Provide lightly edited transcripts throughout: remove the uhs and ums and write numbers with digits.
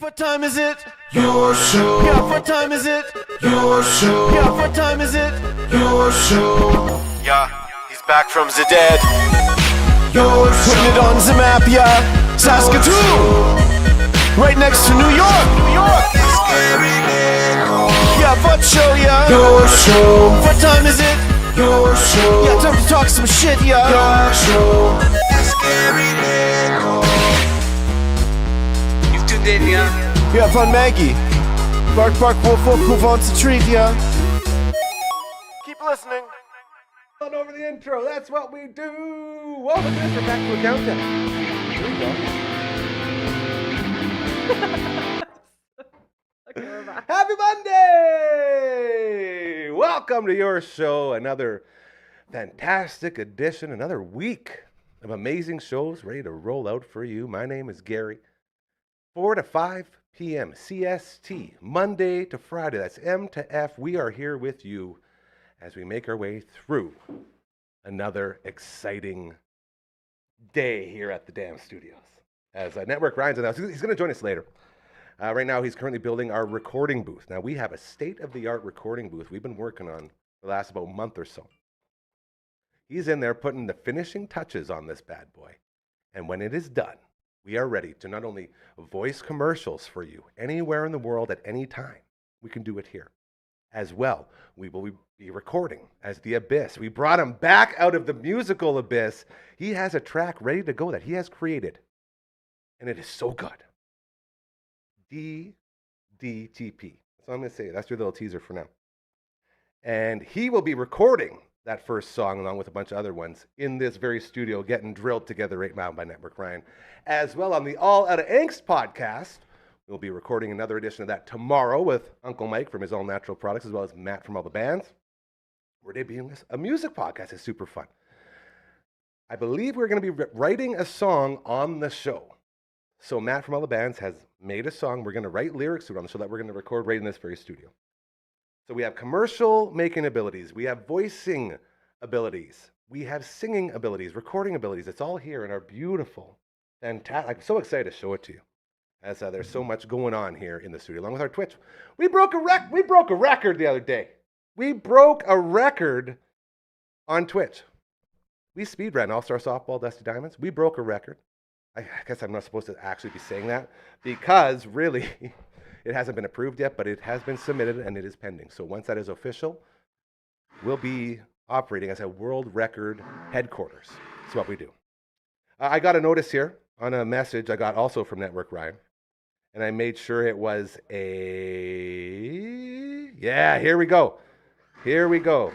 What time is it? Your show. Yeah, what time is it? Your show. Yeah, what time is it? Your show. Yeah, he's back from the dead. Your show. Putting it on the map, yeah. Saskatoon, right next to New York. Yeah, what show, yeah. Your show. What time is it? Your show. Yeah, time to talk some shit, yeah. Your show. You've tuned in, yeah? Yeah, fun Maggie. Bark, bark, wolf, wolf, move on to treat, yeah. Keep listening. On over the intro, that's what we do. Whoa, look at this, we're back to a countdown. Here we go. Happy Monday! Welcome to your show. Another fantastic edition, another week of amazing shows ready to roll out for you. My name is Gary. 4 to 5 p.m. CST, Monday to Friday. That's M to F. We are here with you as we make our way through another exciting day here at the Dam Studios. As Network Ryan's announced, he's going to join us later. Right now, he's currently building our recording booth. Now, we have a state-of-the-art recording booth we've been working on for the last about month or so. He's in there putting the finishing touches on this bad boy. And when it is done, we are ready to not only voice commercials for you anywhere in the world at any time. We can do it here. As well, we will be recording as the Abyss. We brought him back out of the musical Abyss. He has a track ready to go that he has created. And it is so good. DDTP. That's all I'm going to say. That's your little teaser for now. And he will be recording that first song along with a bunch of other ones in this very studio getting drilled together right now by Network Ryan. As well on the All Out of Angst podcast, we'll be recording another edition of that tomorrow with Uncle Mike from his All Natural Products as well as Matt from All the Bands. We're debuting a music podcast. It's super fun. I believe we're going to be writing a song on the show. So Matt from All the Bands has made a song. We're going to write lyrics to it on the show that we're going to record right in this very studio. So we have commercial making abilities. We have voicing abilities. We have singing abilities, recording abilities. It's all here in our beautiful, fantastic. I'm so excited to show it to you. As there's so much going on here in the studio, along with our Twitch. We broke a record the other day. We broke a record on Twitch. We speed ran All-Star Softball Dusty Diamonds. We broke a record. I guess I'm not supposed to actually be saying that because really it hasn't been approved yet, but it has been submitted and it is pending. So once that is official, we'll be operating as a world record headquarters. That's what we do. I got a notice here on a message I got also from Network Ryan. And I made sure it was yeah, here we go. Here we go.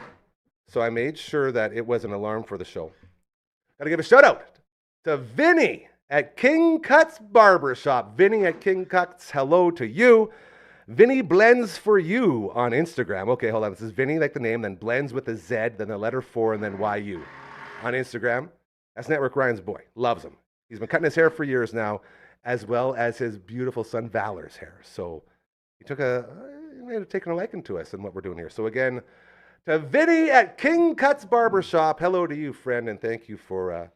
So I made sure that it was an alarm for the show. Got to give a shout out to Vinny at King Cuts Barbershop. Vinny at King Cuts, hello to you. Vinny Blends for You on Instagram. Okay, hold on. This is Vinny, like the name, then blends with a Z, then the letter 4, and then YU on Instagram. That's Network Ryan's boy. Loves him. He's been cutting his hair for years now, as well as his beautiful son Valor's hair. So he may have taken a liking to us and what we're doing here. So again, to Vinny at King Cuts Barbershop, hello to you, friend, and thank you for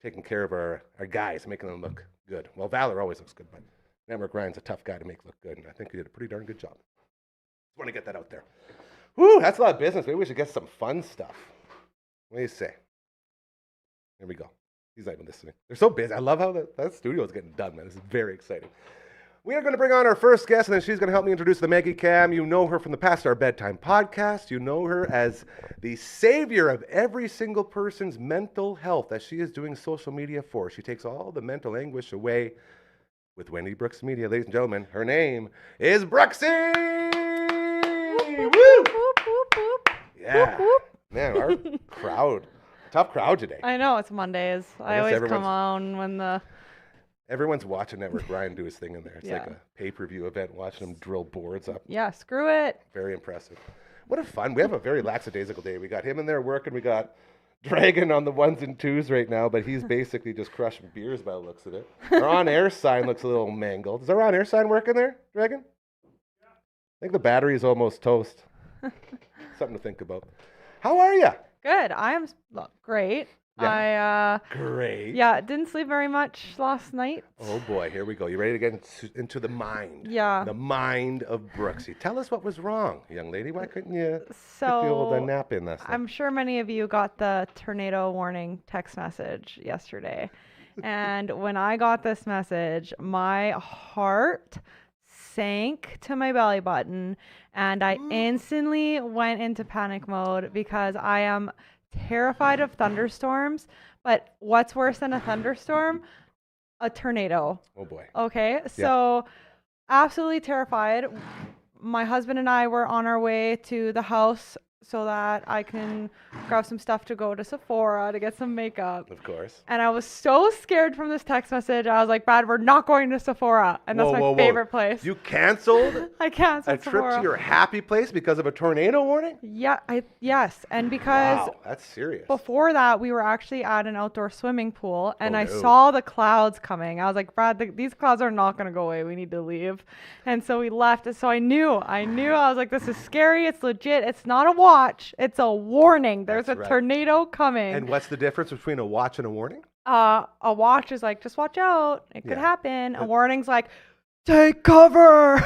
taking care of our guys, making them look good. Well, Valor always looks good, but Network Ryan's a tough guy to make look good, and I think he did a pretty darn good job. Just want to get that out there. Whew, that's a lot of business. Maybe we should get some fun stuff. What do you say? Here we go. He's not even listening. They're so busy. I love how that studio is getting done, man. This is very exciting. We are going to bring on our first guest, and then she's going to help me introduce the Maggie Cam. You know her from the Past Our Bedtime podcast. You know her as the savior of every single person's mental health that she is doing social media for. She takes all the mental anguish away with Wendy Brooks Media. Ladies and gentlemen, her name is Brooksy! Woo! Yeah. Man, our crowd. Tough crowd today. I know, it's Mondays. I always come on when everyone's watching Network Ryan do his thing in there. It's like a pay-per-view event, watching him drill boards up. Yeah, screw it. Very impressive. What a fun. We have a very lackadaisical day. We got him in there working. We got Dragon on the ones and twos right now, but he's basically just crushing beers by the looks of it. Our on-air sign looks a little mangled. Is our on-air sign working there, Dragon? Yeah. I think the battery is almost toast. Something to think about. How are you? Good. I'm great. Great. Yeah, didn't sleep very much last night. Oh boy, here we go. You ready to get into the mind? Yeah. The mind of Brooksy. Tell us what was wrong, young lady. Why couldn't you get the old So nap in last night? I'm sure many of you got the tornado warning text message yesterday. And when I got this message, my heart sank to my belly button and I instantly went into panic mode because I am terrified of thunderstorms. But what's worse than a thunderstorm? A tornado. Oh boy. Okay, so absolutely terrified. My husband and I were on our way to the house so that I can grab some stuff to go to Sephora to get some makeup. Of course. And I was so scared from this text message. I was like, Brad, we're not going to Sephora. And that's my favorite place. You canceled I canceled a trip Sephora. to your happy place because of a tornado warning? Yeah, yes. And because Wow, that's serious. before that, we were actually at an outdoor swimming pool, and I no. saw the clouds coming. I was like, Brad, these clouds are not going to go away. We need to leave. And so we left. And so I knew. I was like, this is scary. It's legit. It's not a watch. It's a warning. There's That's a right. tornado coming. And what's the difference between a watch and a warning? A watch is like, just watch out. It could Yeah. happen. A warning's like, take cover.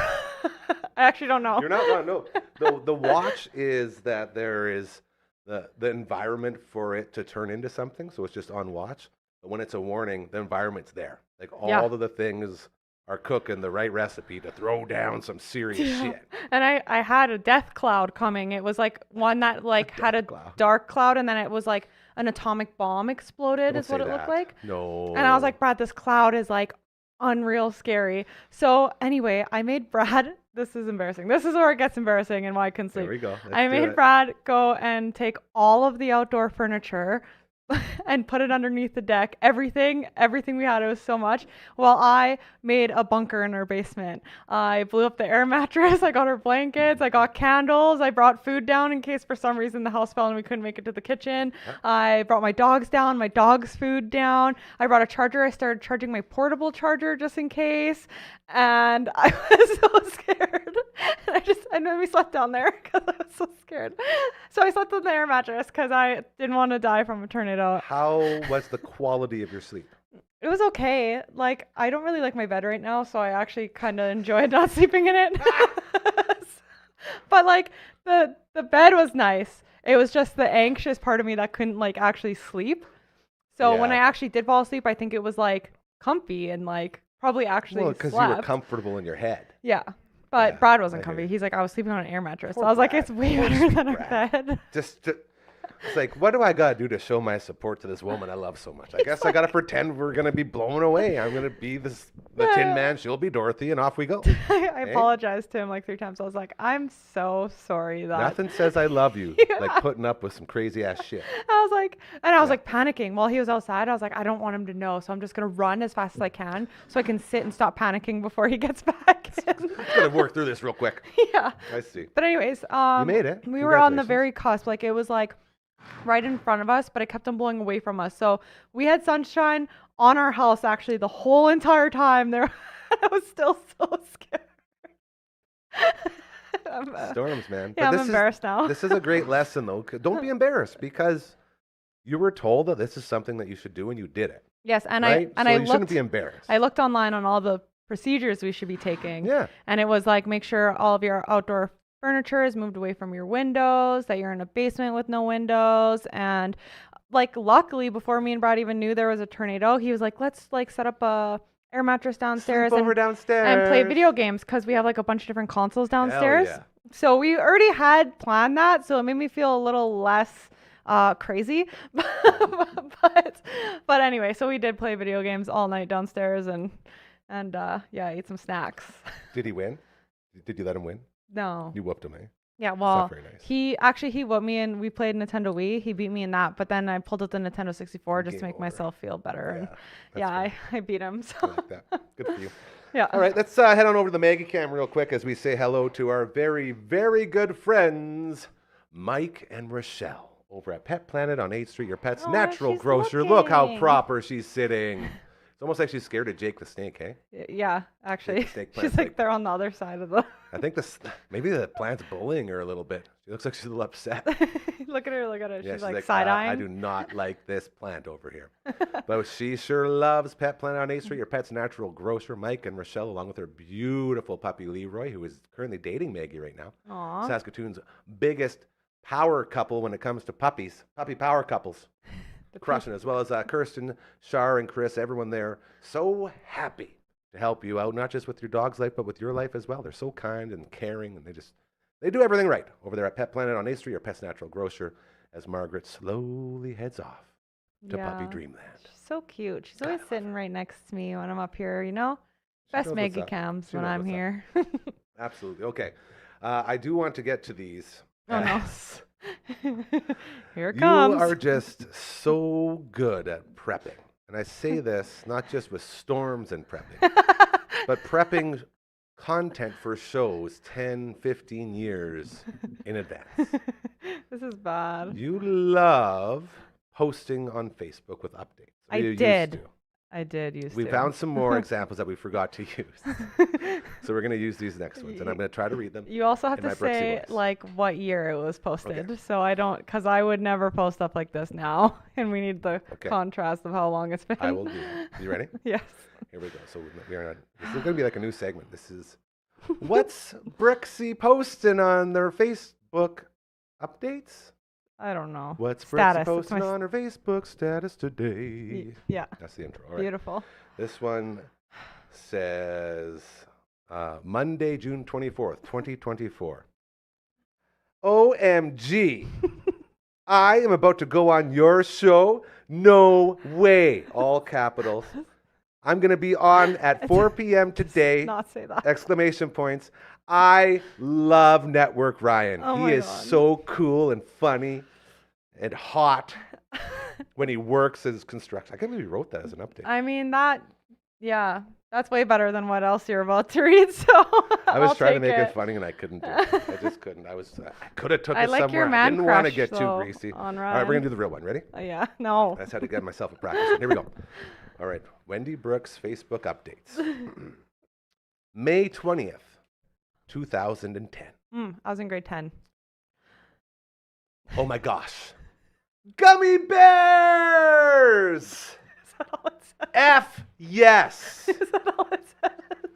I actually don't know. You're not wrong. No, the watch is that there is the environment for it to turn into something, so it's just on watch. But when it's a warning, the environment's there. Like all of the things are cooking the right recipe to throw down some serious shit. And I had a death cloud coming. It was like one that like had a dark cloud, and then it was like an atomic bomb exploded. Don't Is what say it looked that. like. No. And I was like, Brad, this cloud is like unreal scary. So anyway, I made Brad. This is embarrassing. This is where it gets embarrassing and why I couldn't sleep. There we go. I made Brad go and take all of the outdoor furniture and put it underneath the deck. Everything we had. It was so much. Well, I made a bunker in our basement. I blew up the air mattress. I got her blankets. I got candles. I brought food down in case for some reason the house fell and we couldn't make it to the kitchen. I brought my dogs down, my dog's food down. I brought a charger. I started charging my portable charger just in case. And I was so scared. And then we slept down there because I was so scared. So I slept on the air mattress because I didn't want to die from a tornado. How was the quality of your sleep? It was okay. Like, I don't really like my bed right now, so I actually kind of enjoyed not sleeping in it. But like the bed was nice. It was just the anxious part of me that couldn't like actually sleep. So when I actually did fall asleep, I think it was like comfy and like probably actually because you were comfortable in your head. Yeah. But Brad wasn't I hear comfy. you. He's like, I was sleeping on an air mattress. Poor So I was like, Brad. it's way Poor better sweet than a Brad. bed. It's like, what do I got to do to show my support to this woman I love so much? I guess I got to pretend we're going to be blown away. I'm going to be the Tin Man. She'll be Dorothy, and off we go. I apologized to him like 3 times. I was like, I'm so sorry that. Nothing says I love you like putting up with some crazy ass shit. I was like, and I was like panicking while he was outside. I was like, I don't want him to know. So I'm just going to run as fast as I can so I can sit and stop panicking before he gets back in. I'm going to work through this real quick. Yeah. I see. But anyways, You made it. we were on the Congratulations. very cusp. Like it was like right in front of us, but it kept on blowing away from us. So we had sunshine on our house actually the whole entire time. There, I was still so scared. Storms, man. Yeah, But I'm embarrassed now. This is a great lesson, though. Don't be embarrassed because you were told that this is something that you should do, and you did it. Yes, and right? I So you shouldn't looked. be embarrassed. I looked online on all the procedures we should be taking. Yeah. And it was like, make sure all of your outdoor furniture is moved away from your windows, that you're in a basement with no windows. And like, luckily, before me and Brad even knew there was a tornado, he was like, let's like set up a air mattress downstairs Sleep over downstairs and play video games because we have like a bunch of different consoles downstairs. yeah. So we already had planned that. So it made me feel a little less crazy. but anyway, so we did play video games all night downstairs and yeah, ate some snacks. Did he win? Did you let him win? No. You whooped him, eh? Yeah, well, very nice. he whooped me and we played Nintendo Wii. He beat me in that, but then I pulled out the Nintendo 64 just to Game make over. myself feel better. And that's yeah, fair. I beat him. I So like that. Good for you. yeah. All right, let's head on over to the Maggie Cam real quick as we say hello to our very, very good friends, Mike and Rochelle, over at Pet Planet on 8th Street, your pet's Oh, natural she's grocer. Look how looking. proper she's sitting. It's almost like she's scared of Jake the snake, hey? Yeah, actually, Steak she's plant's like like- they're on the other side of the. I think maybe the plant's bullying her a little bit. She looks like she's a little upset. Look at her. Yeah, She's like side I eyeing. do not like this plant over here. But she sure loves Pet Planet on 8th Street, your pet's natural grocer, Mike and Rochelle, along with her beautiful puppy Leroy, who is currently dating Maggie right now. Aw. Saskatoon's biggest power couple when it comes to puppies. Puppy power couples. Crushing, as well as Kirsten, Shar, and Chris, everyone there. So happy to help you out, not just with your dog's life, but with your life as well. They're so kind and caring, and they do everything right over there at Pet Planet on 8th Street, your pet's natural grocer, as Margaret slowly heads off to Puppy Dreamland. She's so cute. She's always sitting right next to me when I'm up here, you know? Best Maggie Cams when I'm here. Absolutely. Okay. I do want to get to these. Oh, no. Here it comes. You are just so good at prepping. And I say this not just with storms and prepping, but prepping content for shows 10, 15 years in advance. This is bad. You love posting on Facebook with updates. I You did. used to. I did used We to. found some more examples that we forgot to use. So we're going to use these next ones, and I'm going to try to read them. You also have in to my Brooksy say voice. like what year it was posted, Okay. so I don't, because I would never post stuff like this now, and we need the Okay. contrast of how long it's been. I will do that. You ready? Yes. Here we go. So this is going to be like a new segment. This is what's Brooksy posting on their Facebook updates? I don't know. What's Status. Brooksy It's posting my on her Facebook status today? Yeah. That's the intro. All right. Beautiful. This one says Monday, June 24th, 2024. OMG. I am about to go on your show. No way. All capitals. I'm going to be on at 4 p.m. today. Not say that. Exclamation points. I love Network Ryan. Oh He my is God. so cool and funny and hot when he works as construction. I can't believe he wrote that as an update. I mean that's way better than what else you're about to read. So I was I'll trying to take make it funny and I couldn't do it. I just couldn't. I could have took I it like somewhere. your I man didn't want to crush, get too though, greasy. on All right, we're Ryan. going to do the real one. Ready? Yeah. No. That's how to get myself a practice. Here we go. All right. Wendy Brooks Facebook updates. May 20th, 2010. I was in grade 10. Oh my gosh. Gummy bears! Is that all it says? F yes. Is that all it says?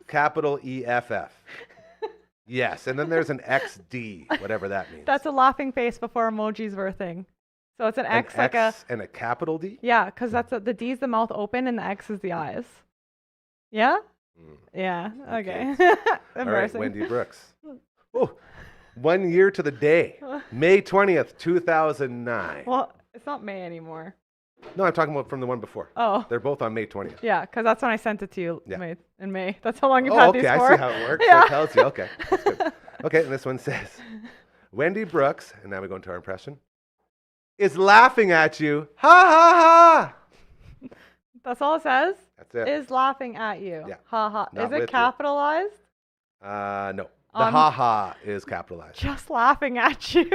Capital EFF. Yes. And then there's an XD, whatever that means. That's a laughing face before emojis were a thing. So it's an X like a and a capital D? yeah, because the D is the mouth open and the X is the eyes. Yeah. Mm. Yeah. Okay. All right, Embarrassing. Wendy Brooks. Oh, 1 year to the day. May 20th, 2009. Well, it's not May anymore. No, I'm talking about from the one before. Oh. They're both on May 20th. Yeah, because that's when I sent it to you Yeah. in May. That's how long you've Oh, had okay. these I for. see how it works. Yeah. So it tells you. Okay. That's good. Okay, and this one says, Wendy Brooks, and now we go into our impression, is laughing at you. Ha ha ha. That's all it says? That's it. Is laughing at you. Yeah. Ha ha. Not Is with you. it capitalized? No. The ha ha is capitalized. Just laughing at you.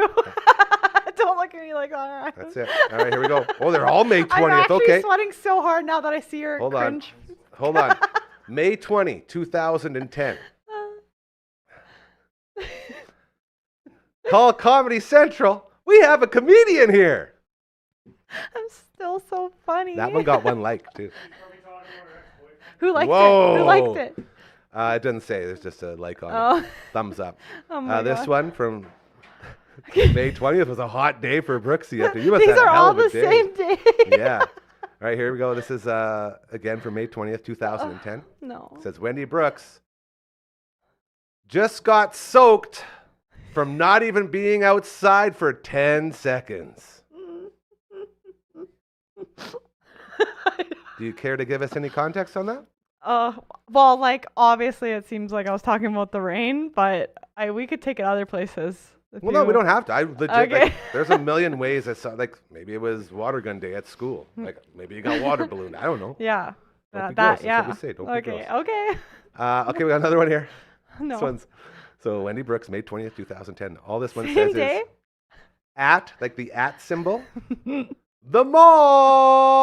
Don't look at me like that. All right. That's it. All right, here we go. Oh, they're all May 20th. I'm actually Okay. sweating so hard now that I see your Hold on. cringe. Hold on. May 20, 2010. Call Comedy Central. We have a comedian here. I'm still so funny. That one got one like, too. Who liked it? Whoa. Who liked it? It doesn't say. There's just a like on Oh. it. Thumbs up. Oh my This God. one from May 20th was a hot day for Brooksy. Up there. You must These have had are a hell all of a the day. same day. Yeah. All right, here we go. This is, again, from May 20th, 2010. No. It says, Wendy Brooks just got soaked from not even being outside for 10 seconds. Do you care to give us any context on that? Well, like obviously it seems like I was talking about the rain, but we could take it other places. if Well, no, we you- don't have to. I legit, Okay. like, there's a million ways I saw, like, maybe it was water gun day at school. Like, maybe you got water balloon. I don't know. Yeah. Don't be gross. That That's yeah. what we say. Don't be Okay. gross. Okay. Okay, we got another one here. No. This one's, so Wendy Brooks, May 20th, 2010. All this one Same says day? is at, like the at symbol, the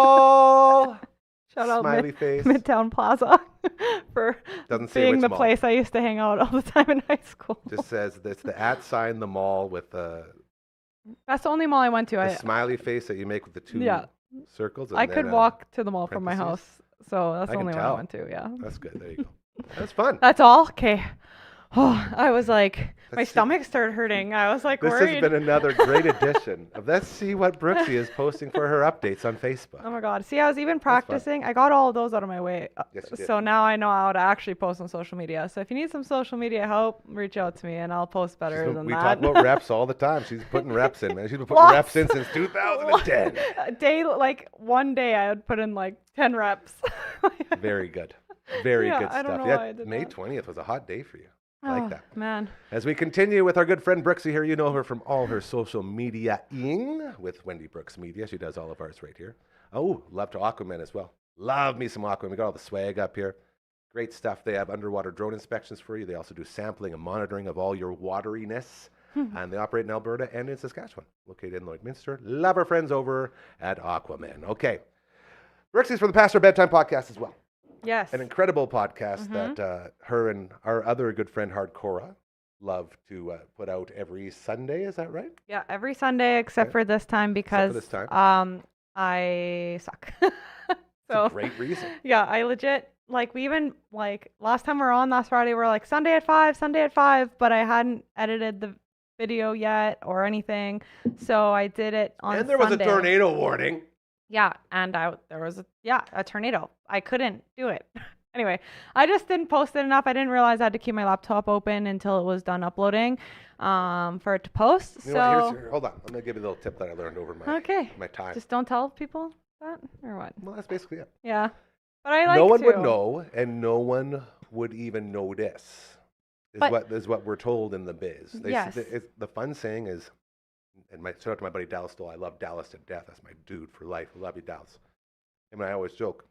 mall. Shout out Smiley face. Midtown Plaza for Doesn't say being which the mall. place I used to hang out all the time in high school. Just says it's the at sign, the mall with That's the only mall I went to. The smiley face that you make with the two Yeah. circles. And I could then, walk to the mall from my parentheses? house, so that's I the can only one I tell. went to. Yeah. That's good. There you go. That's fun. That's all. Okay. Oh, I was like, my That's it. stomach started hurting. I was like This worried. has been another great edition of Let's See What Brooksy is posting for her updates on Facebook. Oh my God. See, I was even fun. practicing. I got all of those out of my way. Yes, you did. So now I know how to actually post on social media. So if you need some social media help, reach out to me and I'll post better than We that. talk about reps all the time. She's putting reps in, man. She's been putting Lots. reps in since 2010. One day I would put in like 10 reps. Very good. Very Yeah, good I don't stuff. know why I did May that. 20th was a hot day for you. I like Oh, that. Man. As we continue with our good friend Brooksy here, you know her from all her social media-ing with Wendy Brooks Media. She does all of ours right here. Oh, love to Aquaman as well. Love me some Aquaman. We got all the swag up here. Great stuff. They have underwater drone inspections for you. They also do sampling and monitoring of all your wateriness. And they operate in Alberta and in Saskatchewan, located in Lloydminster. Love our friends over at Aquaman. Okay. Brooksy's from the Pastor Bedtime Podcast as well. Yes. An incredible podcast that her and our other good friend Hardcora love to put out every Sunday. Is that right? Yeah, every Sunday except Okay. for this time because this time. I suck. It's So a great reason. yeah, I legit like we even like last time we were on last Friday we were like Sunday at 5, but I hadn't edited the video yet or anything. So I did it on And there was a Sunday. tornado warning. Yeah, and there was a tornado. I couldn't do it. Anyway, I just didn't post it enough. I didn't realize I had to keep my laptop open until it was done uploading for it to post. You know what, So hold on. I'm going to give you a little tip that I learned over my, okay, my time. just don't tell people that or what? Well, that's basically it. Yeah, but I like No one to. would know, and no one would even notice, But- is what we're told in the biz. Yes. The fun saying is, and shout out to my buddy Dallas Stoll. I love Dallas to death. That's my dude for life. I love you, Dallas. And I always joke,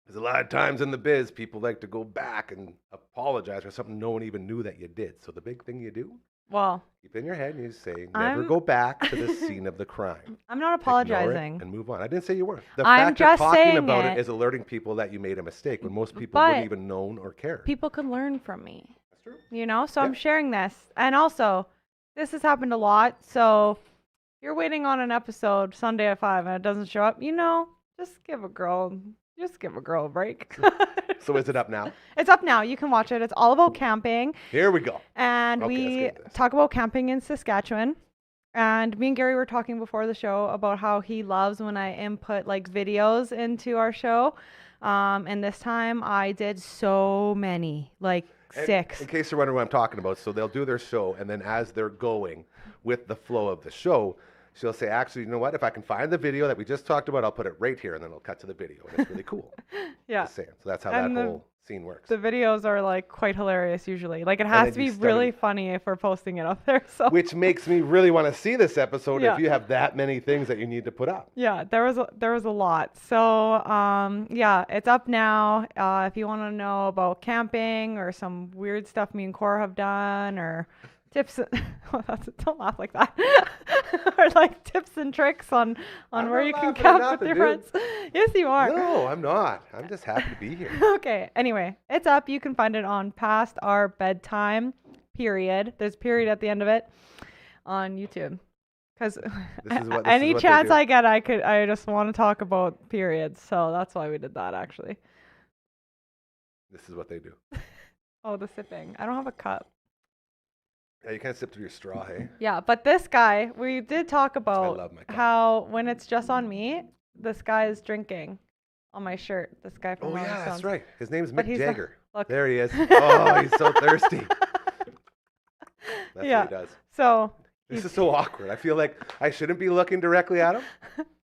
there's a lot of times in the biz, people like to go back and apologize for something no one even knew that you did. So the big thing you do, Well, keep it in your head and you say, never I'm- go back to the scene of the crime. I'm not Ignore it apologizing. and move on. I didn't say you were. The I'm fact just of talking saying about it. it is alerting people that you made a mistake when most people But wouldn't even known or care. People could learn from me. That's true. You know, so I'm Yeah. sharing this. And also, this has happened a lot. So if you're waiting on an episode Sunday at 5 and it doesn't show up, just give a girl a break. So is it up now? It's up now. You can watch it. It's all about camping. Here we go. And Okay, let's we get into this. talk about camping in Saskatchewan. And me and Gary were talking before the show about how he loves when I input like videos into our show. And this time I did so many, like And 6. In case you're wondering what I'm talking about, so they'll do their show, and then as they're going with the flow of the show, she'll say, actually, you know what? If I can find the video that we just talked about, I'll put it right here, and then it'll cut to the video. And it's really cool. Yeah. Just saying. So that's how And that the- whole scene works. The videos are like quite hilarious usually. Like it has then to be you really study- funny if we're posting it up there. So Which makes me really want to see this episode Yeah. if you have that many things that you need to put up. yeah, there was a lot. So yeah, it's up now. If you want to know about camping or some weird stuff me and Cora have done or tips don't laugh like that. Or like tips and tricks on I'm where not you can laughing at camp nothing, with your dude. friends. Yes, you are. No, I'm not. I'm just happy to be here. Okay. Anyway, it's up. You can find it on Past Our Bedtime. Period. There's a period at the end of it on YouTube. Because any what they chance do. I get, I just want to talk about periods. So that's why we did that actually. This is what they do. Oh, the sipping. I don't have a cup. Yeah, you can't sip through your straw, hey? Yeah, but this guy, we did talk about love my cup. how when it's just on me, this guy is drinking on my shirt. This guy from Oh, Rolling yeah, that's Stones. right. His name's But Mick he's Jagger. look. There he is. Oh, he's so thirsty. That's Yeah. what he does. So This is so awkward. I feel like I shouldn't be looking directly at him,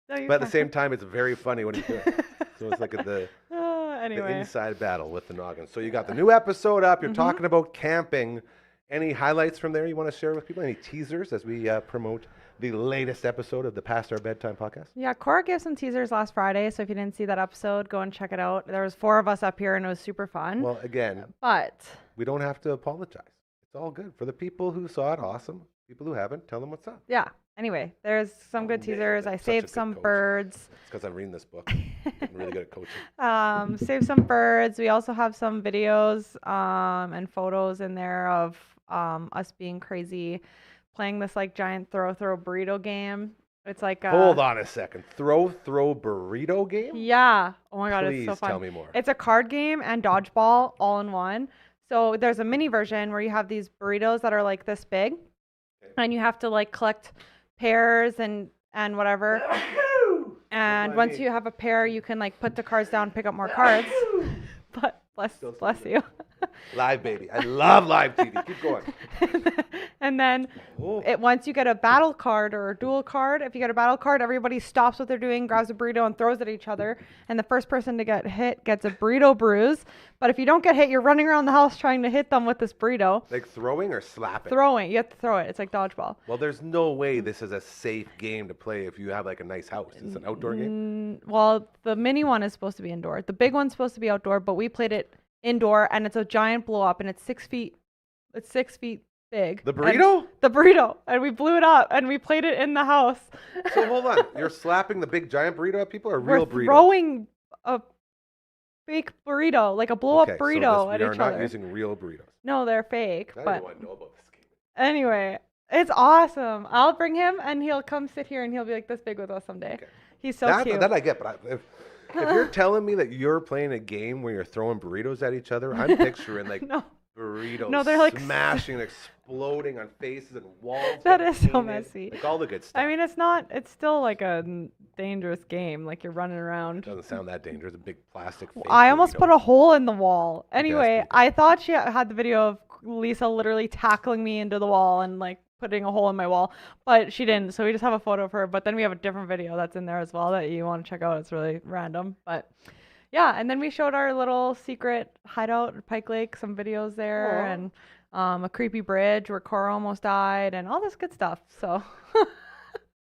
no, you're but at the fine. same time, it's very funny when he's doing it. So it's like the Anyway. inside battle with the noggin. So you got the new episode up. You're Mm-hmm. talking about camping. Any highlights from there you want to share with people? Any teasers as we promote the latest episode of the Past Our Bedtime podcast? Yeah, Cora gave some teasers last Friday, so if you didn't see that episode, go and check it out. There was 4 of us up here, and it was super fun. Well, again, But we don't have to apologize. It's all good. For the people who saw it, awesome. People who haven't, tell them what's up. yeah, anyway, there's some good man, teasers. I that's such a saved good some coach. birds. It's because I'm reading this book. I'm really good at coaching. Save some birds. We also have some videos and photos in there of us being crazy playing this like giant throw burrito game. It's like Hold on a second. Throw burrito game? Yeah. Oh my God, Please it's so fun. tell me more. It's a card game and dodgeball all in one. So there's a mini version where you have these burritos that are like this big, and you have to like collect pairs and whatever. And once you have a pair, you can like put the cards down, pick up more cards. But bless you. Live, baby. I love live TV. Keep going. And then once you get a battle card or a dual card, if you get a battle card, everybody stops what they're doing, grabs a burrito and throws it at each other. And the first person to get hit gets a burrito bruise. But if you don't get hit, you're running around the house trying to hit them with this burrito. Like throwing or slapping? Throwing. You have to throw it. It's like dodgeball. Well, there's no way this is a safe game to play if you have like a nice house. It's an outdoor game? Well, the mini one is supposed to be indoor. The big one's supposed to be outdoor, but we played it indoor, and it's a giant blow up, and it's 6 feet. It's 6 feet big. The burrito? The burrito, and we blew it up, and we played it in the house. So hold on, you're slapping the big giant burrito at people, or real burritos? We're throwing a fake burrito, like a blow up burrito so at we each are not other. using real burritos. No, they're fake. I But don't want to know about this game. anyway, it's awesome. I'll bring him, and he'll come sit here, and he'll be like this big with us someday. Okay. He's so cute. That I get, but if you're telling me that you're playing a game where you're throwing burritos at each other, I'm picturing like burritos No, they're like smashing and exploding on faces and walls. That is so painted, messy. Like all the good stuff. I mean, it's still like a dangerous game. Like you're running around. Doesn't sound that dangerous. A big plastic fake I almost burrito. put a hole in the wall. Anyway, pretty I thought she had the video of Lisa literally tackling me into the wall and like putting a hole in my wall, but she didn't. So we just have a photo of her. But then we have a different video that's in there as well that you want to check out. It's really random, but yeah. And then we showed our little secret hideout at Pike Lake, some videos there, and a creepy bridge where Cora almost died, and all this good stuff. So.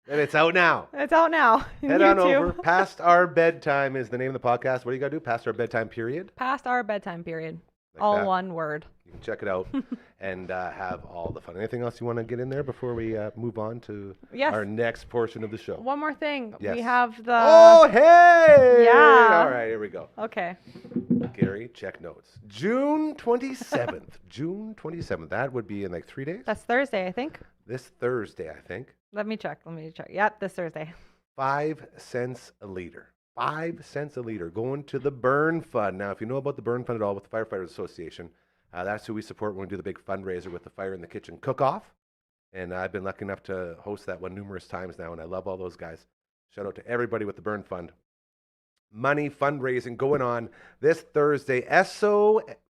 And it's out now. It's out now. Head on over. Past Our Bedtime is the name of the podcast. What do you got to do? Past Our Bedtime period? Past Our Bedtime period. Like All that. one word. You can check it out and have all the fun. Anything else you want to get in there before we move on to our next portion of the show? One more thing. Yes. We have the... Oh, hey! Yeah. All right, here we go. Okay. Gary, check notes. June 27th. June 27th. That would be in like 3 days? That's Thursday, I think. This Thursday, I think. Let me check. Yep, this Thursday. 5 cents a liter. 5 cents a liter going to the Burn Fund. Now, if you know about the Burn Fund at all with the Firefighters Association, that's who we support when we do the big fundraiser with the Fire in the Kitchen cook-off. And I've been lucky enough to host that one numerous times now, and I love all those guys. Shout out to everybody with the Burn Fund. Money fundraising going on this Thursday.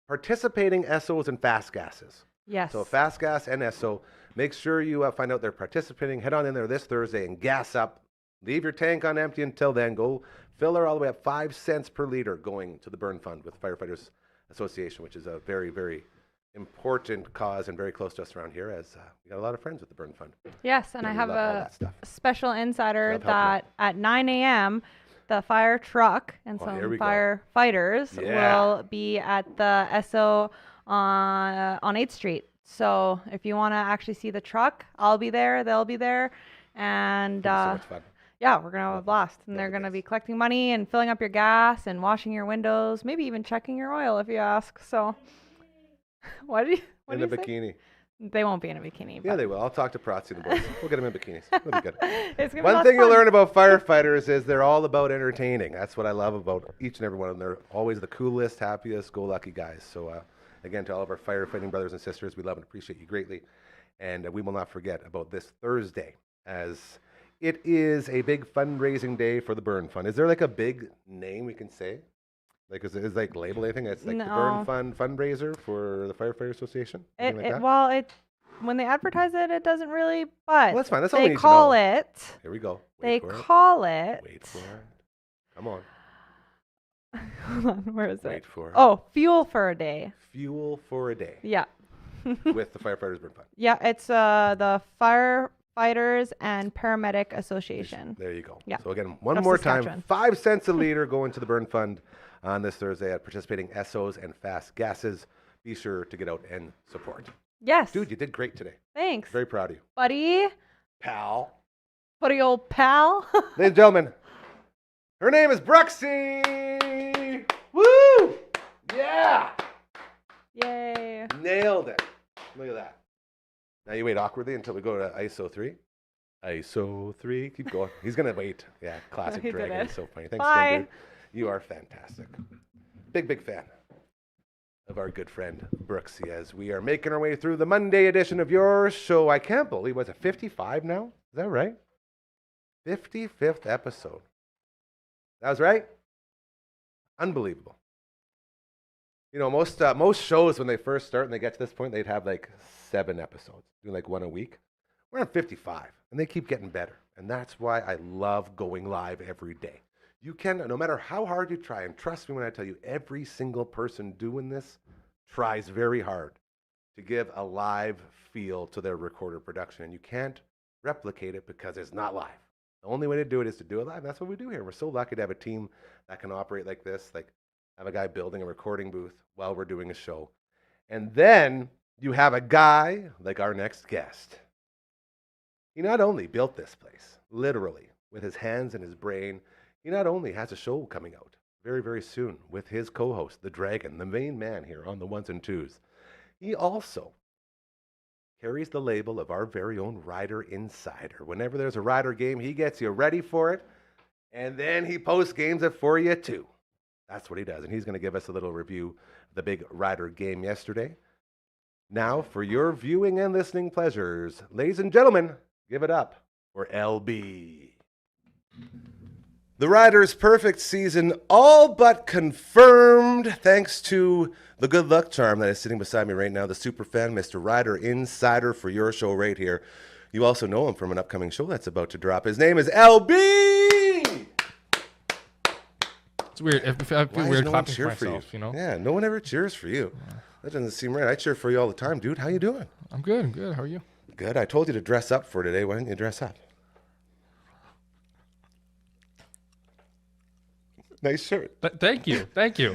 Participating SOs and fast gases. Yes. So fast gas and SO. Make sure you find out they're participating. Head on in there this Thursday and gas up. Leave your tank on empty until then. Go fill her all the way up. 5 cents per liter going to the Burn Fund with Firefighters Association, which is a very, very important cause and very close to us around here, as we got a lot of friends with the Burn Fund. Yes, and I we have love all a that stuff. special insider Love helping that at 9 a.m., the fire truck and Oh, some here we go. firefighters Yeah. will be at the SO on 8th Street. So if you want to actually see the truck, I'll be there. They'll be there. And It's so much fun. yeah, we're going to have a blast. And Love they're the going to guys. be collecting money and filling up your gas and washing your windows, maybe even checking your oil if you ask. So what do you In say? a bikini. They won't be in a bikini. Yeah, but they will. I'll talk to Protzi and the boys. We'll get them in bikinis. It'll be good. it's gonna be One lots thing of you'll fun. learn about firefighters is they're all about entertaining. That's what I love about each and every one of them. They're always the coolest, happiest, go-lucky guys. So, again, to all of our firefighting brothers and sisters, we love and appreciate you greatly. And we will not forget about this Thursday, as it is a big fundraising day for the Burn Fund. Is there like a big name we can say? Like, is like label anything? It's like the Burn No. Fund fundraiser for the Firefighter Association? Anything like that? When they advertise it, it doesn't really. But Well, that's fine. That's all we they need to call know. it. Here we go. They Wait for it. call it. Wait for it. Come on. Hold on, where is Wait it? for it. Oh, Fuel for a Day. Fuel for a Day Yeah. with the Firefighters Burn Fund. Yeah, it's the Firefighters and Paramedic Association. There you go. Yeah. So again, one Of more Saskatchewan. time, 5 cents a liter going to the Burn Fund on this Thursday at participating SOs and fast gases. Be sure to get out and support. Yes. Dude, you did great today. Thanks, Very proud of you. buddy. Pal. Buddy, old pal. Ladies and gentlemen, her name is Brooksy. Woo! Yeah! Yay. Nailed it. Look at that. Now you wait awkwardly until we go to ISO 3. ISO 3. Keep going. He's going to wait. Yeah, classic He did Dragon. it. It's so funny. Thanks Bye. again, dude. You are fantastic. Big fan of our good friend Brooksy as we are making our way through the Monday edition of your show. I can't believe, was it 55 now? Is that right? 55th episode. That was right? Unbelievable. You know, most shows when they first start and they get to this point, they'd have like 7 episodes, doing like 1 a week. We're on 55, and they keep getting better. And that's why I love going live every day. You can, no matter how hard you try, and trust me when I tell you, every single person doing this tries very hard to give a live feel to their recorded production. And you can't replicate it because it's not live. The only way to do it is to do it live. That's what we do here. We're so lucky to have a team that can operate like this, like have a guy building a recording booth while we're doing a show. And then you have a guy like our next guest. He not only built this place, literally, with his hands and his brain, he not only has a show coming out very, very soon with his co-host, the Dragon, the main man here on the ones and twos. He also carries the label of our very own Rider Insider. Whenever there's a Rider game, he gets you ready for it, and then he posts games it for you too. That's what he does, and he's going to give us a little review of the big Rider game yesterday. Now, for your viewing and listening pleasures, ladies and gentlemen, give it up for LB. The Riders' perfect season all but confirmed thanks to the good luck charm that is sitting beside me right now, the superfan, Mr. Rider Insider for your show right here. You also know him from an upcoming show that's about to drop. His name is LB! It's weird. I feel weird clapping for myself, you know? Yeah, no one ever cheers for you. That doesn't seem right. I cheer for you all the time, dude. How you doing? I'm good. How are you? Good. I told you to dress up for today. Why didn't you dress up? Nice shirt. Thank you.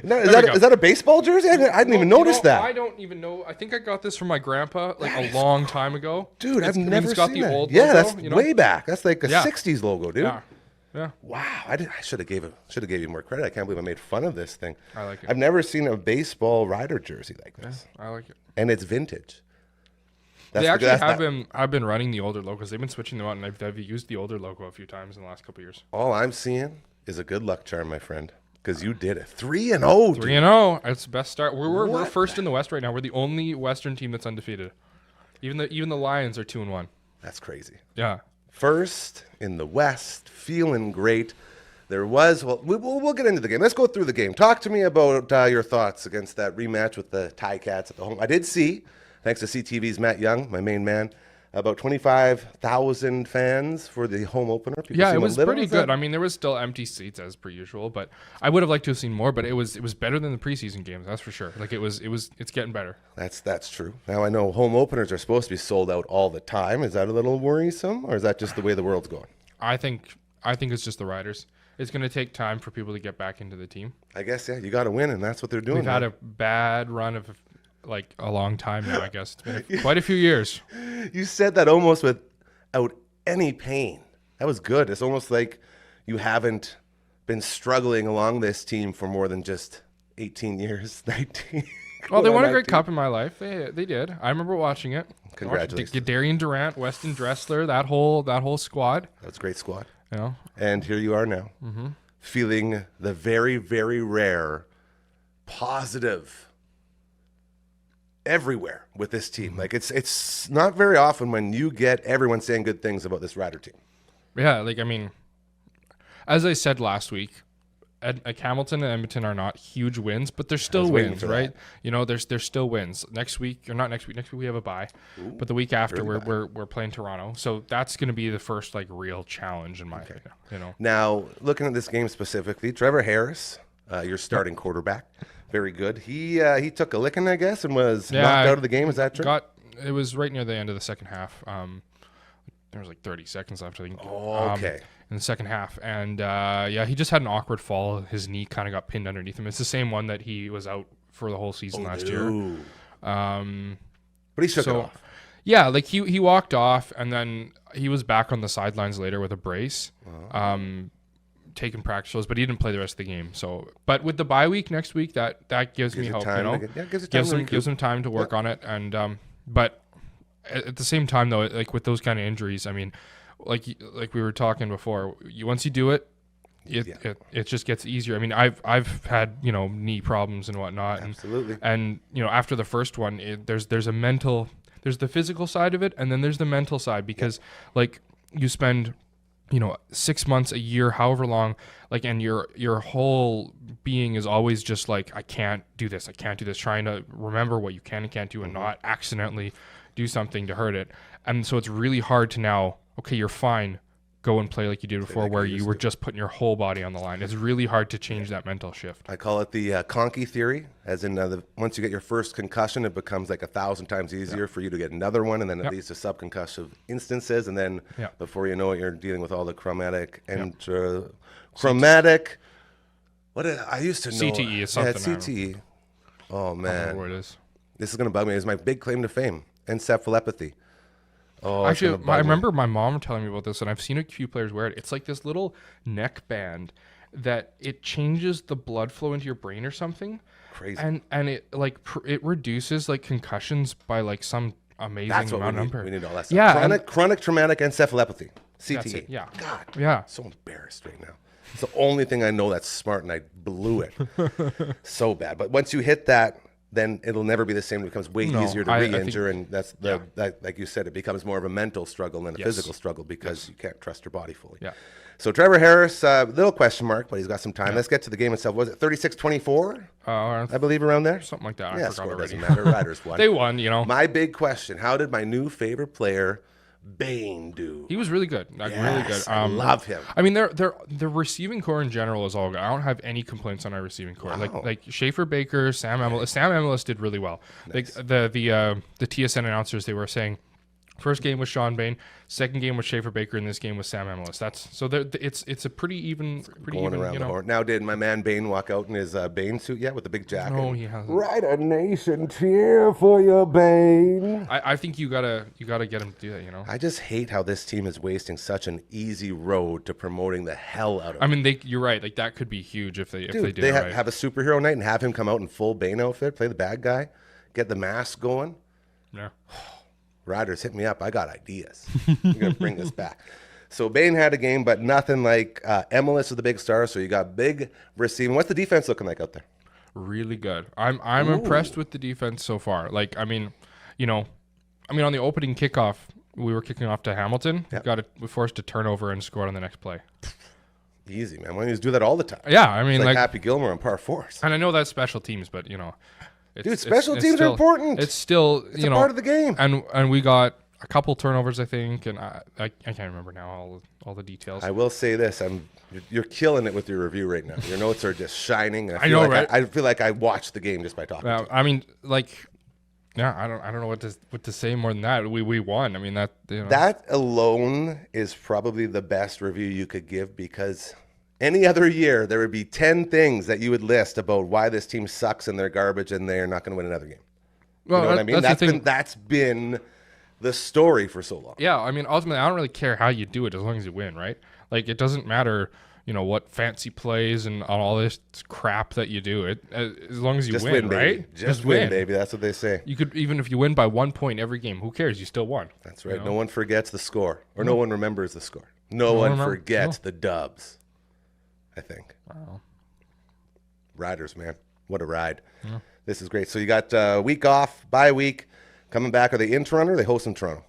No, is that a baseball jersey? I didn't even notice that. I don't even know. I think I got this from my grandpa like a long time ago. Dude, I've never got seen the that. old Yeah, logo, that's you know? way back. That's like a Yeah. 60s logo, dude. Yeah. Wow, I should have gave you more credit. I can't believe I made fun of this thing. I like it. I've never seen a baseball Rider jersey like this, I like it. and it's vintage. They actually have been running the older logos. They've been switching them out, and I've used the older logo a few times in the last couple of years. All I'm seeing is a good luck charm, my friend, because you did it. 3-0, dude. 3-0. It's the best start. We're first in the West right now. We're the only Western team that's undefeated. Even the Lions are 2-1. That's crazy. Yeah. First in the West, feeling great. We'll get into the game. Let's go through the game. Talk to me about your thoughts against that rematch with the Ticats at the home. I did see, thanks to CTV's Matt Young, my main man, about 25,000 fans for the home opener. People Yeah, it seem a was little pretty upset. good. I mean, there was still empty seats as per usual, but I would have liked to have seen more. But it was better than the preseason games, that's for sure. Like it's getting better. That's true. Now I know home openers are supposed to be sold out all the time. Is that a little worrisome, or is that just the way the world's going? I think it's just the Riders. It's going to take time for people to get back into the team. I guess, yeah, you got to win, and that's what they're doing. We've had a bad run of like a long time now, I guess. It's been quite a few years. You said that almost without any pain. That was good. It's almost like you haven't been struggling along this team for more than just 18 years, 19. Well, they won a great cup in my life. They did. I remember watching it. Congratulations. Darian Durant, Weston Dressler, that whole squad. That was a great squad. You know? And here you are now, feeling the very, very rare positive everywhere with this team. Like it's not very often when you get everyone saying good things about this Rider team. Yeah, like I mean, as I said last week, Hamilton and Edmonton are not huge wins, but they're still wins, right? That. You know, there's still wins. Next week we have a bye, but the week after we're playing Toronto, so that's going to be the first like real challenge in my opinion. You know. Now looking at this game specifically, Trevor Harris, your starting quarterback, very good. He took a licking, I guess, and was knocked out of the game. Is that true? It was right near the end of the second half. There was like 30 seconds left, I think. Oh, okay. In the second half. And, he just had an awkward fall. His knee kind of got pinned underneath him. It's the same one that he was out for the whole season last year. But he shook it off. Yeah, like he walked off, and then he was back on the sidelines later with a brace, taking practice shows, but he didn't play the rest of the game. So, but with the bye week next week, that gives me hope. You know, gives him time to work on it. And but at the same time though, like with those kind of injuries, I mean, like we were talking before, once you do it, it just gets easier. I mean, I've had, you know, knee problems and whatnot. Absolutely. And you know, after the first one, there's the physical side of it, and then there's the mental side, because like you spend, you know, 6 months, a year, however long, like, and your whole being is always just like, I can't do this, trying to remember what you can and can't do and not accidentally do something to hurt it. And so it's really hard to now, okay, you're fine, go and play like you did before, where you were just putting your whole body on the line. It's really hard to change that mental shift. I call it the Conkey theory, as in once you get your first concussion, it becomes like 1,000 times easier for you to get another one, and then it leads to subconcussive instances, and then before you know it, you're dealing with all the chromatic and what I used to know. CTE is something. Yeah, CTE. Oh man, I don't know what it is. This is gonna bug me. It's my big claim to fame. Encephalopathy. Oh, actually, I remember my mom telling me about this, and I've seen a few players wear it. It's like this little neck band that it changes the blood flow into your brain or something. Crazy. And it like it reduces like concussions by like some amazing That's what amount. we need all that stuff. Yeah, chronic traumatic encephalopathy. CTE. That's it, yeah. God. Yeah. So embarrassed right now. It's the only thing I know that's smart, and I blew it so bad. But once you hit that, then it'll never be the same. It becomes way easier to re-injure, and that's that, like you said, it becomes more of a mental struggle than a physical struggle, because you can't trust your body fully. Yeah. So Trevor Harris, little question mark, but he's got some time. Let's get to the game itself. Was it 36-24? I believe around there. Something like that. Yeah, I forgot score already. doesn't matter. Riders won. They won, you know. My big question: how did my new favorite player, Bane, do? He was really good. Like, really good. I love him. I mean, the receiving core in general is all good. I don't have any complaints on our receiving core. Wow. Like Schaefer Baker, Sam Emilus did really well. Nice. Like the TSN announcers, they were saying, first game was Sean Bain, second game was Schaefer Baker, and this game was Sam Emilus. It's a pretty even, Going around you the know. horn. Now, did my man Bane walk out in his Bane suit yet with the big jacket? No, he hasn't. Right, a nation cheer for your Bane. I think you gotta get him to do that. You know. I just hate how this team is wasting such an easy road to promoting the hell out of. I mean, you're right. Like that could be huge if they did they it right. have a superhero night and have him come out in full Bane outfit, play the bad guy, get the mask going. Yeah. Riders, hit me up. I got ideas. We're going to bring this back. So Bane had a game, but nothing like Emilus is the big star, so you got big receiving. What's the defense looking like out there? Really good. I'm impressed with the defense so far. Like, I mean, on the opening kickoff, we were kicking off to Hamilton. Yep. We forced a turnover and scored on the next play. Easy, man. Why don't you just do that all the time? Yeah, I mean, It's like like Happy Gilmore on par fours. and I know that's special teams, but Special teams are important. It's still It's a part of the game. And we got a couple turnovers, I think, and I can't remember now all the details. I will say this: you're killing it with your review right now. Your notes are just shining. I know, right? I feel like I watched the game just by talking. To you. I mean, like, yeah, I don't know what to say more than that. We won. I mean that That alone is probably the best review you could give, because any other year there would be 10 things that you would list about why this team sucks and they're garbage and they're not going to win another game. Well, You know what I mean? that's the thing. That's been the story for so long. Yeah, I mean, ultimately, I don't really care how you do it as long as you win, right? Like, it doesn't matter, what fancy plays and all this crap that you do. It as long as you Just win, baby. right? Just win, baby. That's what they say. You could, even if you win by 1 point every game, who cares? You still won. That's right. No one forgets the score, or no one remembers the score. No one forgets the dubs, I think. Wow. Riders, man. What a ride. Yeah. This is great. So you got a week off, bye week. Coming back, are they in Toronto or are they hosting Toronto?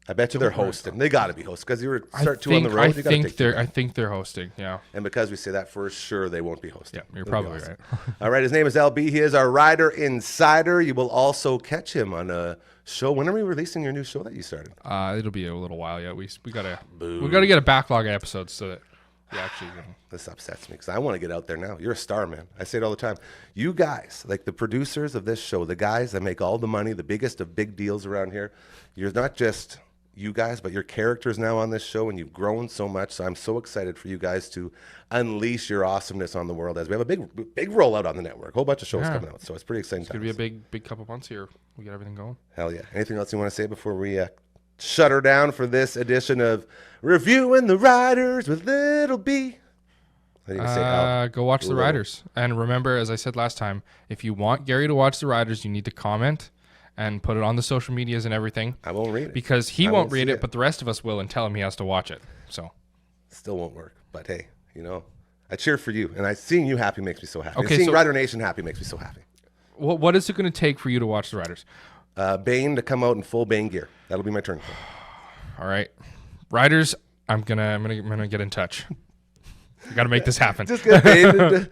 I bet you they're hosting. They got to be hosting, because you were start two on the road. I think they're hosting, yeah. And because we say that, for sure they won't be hosting. Yeah, you're probably right. All right, his name is LB. He is our Rider Insider. You will also catch him on a show. When are we releasing your new show that you started? It'll be a little while yet. We gotta get a backlog of episodes so that we actually can. This upsets me, because I want to get out there now. You're a star, man. I say it all the time. You guys, like the producers of this show, the guys that make all the money, the biggest of big deals around here, you're not just you guys, but your characters now on this show, and you've grown so much. So I'm so excited for you guys to unleash your awesomeness on the world, as we have a big rollout on the network. A whole bunch of shows coming out. So it's pretty exciting. It's going to be a big couple months here. We get everything going. Hell yeah. Anything else you want to say before we shut her down for this edition of Reviewing the Riders with Little B? Go watch the Riders. And remember, as I said last time, if you want Gary to watch the Riders, you need to comment and put it on the social medias and everything. I won't read it. Because he I won't won't read see it, but the rest of us will and tell him he has to watch it. So Still won't work. But hey, I cheer for you. And seeing you happy makes me so happy. Okay, and seeing so- Rider Nation happy makes me so happy. what is it going to take for you to watch the Riders? Bane to come out in full Bane gear. That'll be my turn. All right, Riders, I'm gonna get in touch. We got to make this happen. Just get Bane,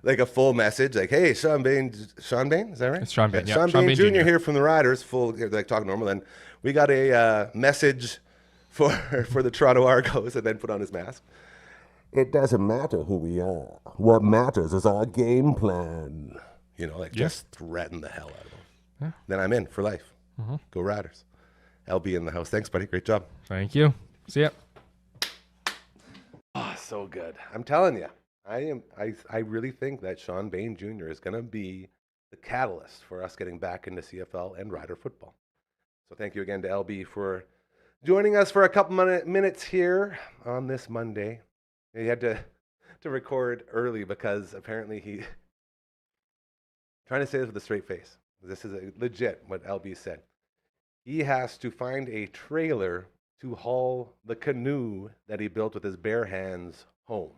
like a full message, like, "Hey, Sean Bane, is that right? It's Sean Bane, yeah. Sean Sean Bane Bane Jr. Jr. here from the Riders, full like talking normal. And we got a message for the Toronto Argos, and then put on his mask. It doesn't matter who we are. What matters is our game plan. Just threaten the hell out of him. Yeah. Then I'm in for life. Go Riders. LB in the house. Thanks, buddy. Great job. Thank you. See ya. Oh, so good. I'm telling you, I really think that Sean Bane Jr. is going to be the catalyst for us getting back into CFL and Rider football. So thank you again to LB for joining us for a couple minutes here on this Monday. He had to record early because apparently he trying to say this with a straight face. This is legit what LB said. He has to find a trailer to haul the canoe that he built with his bare hands home.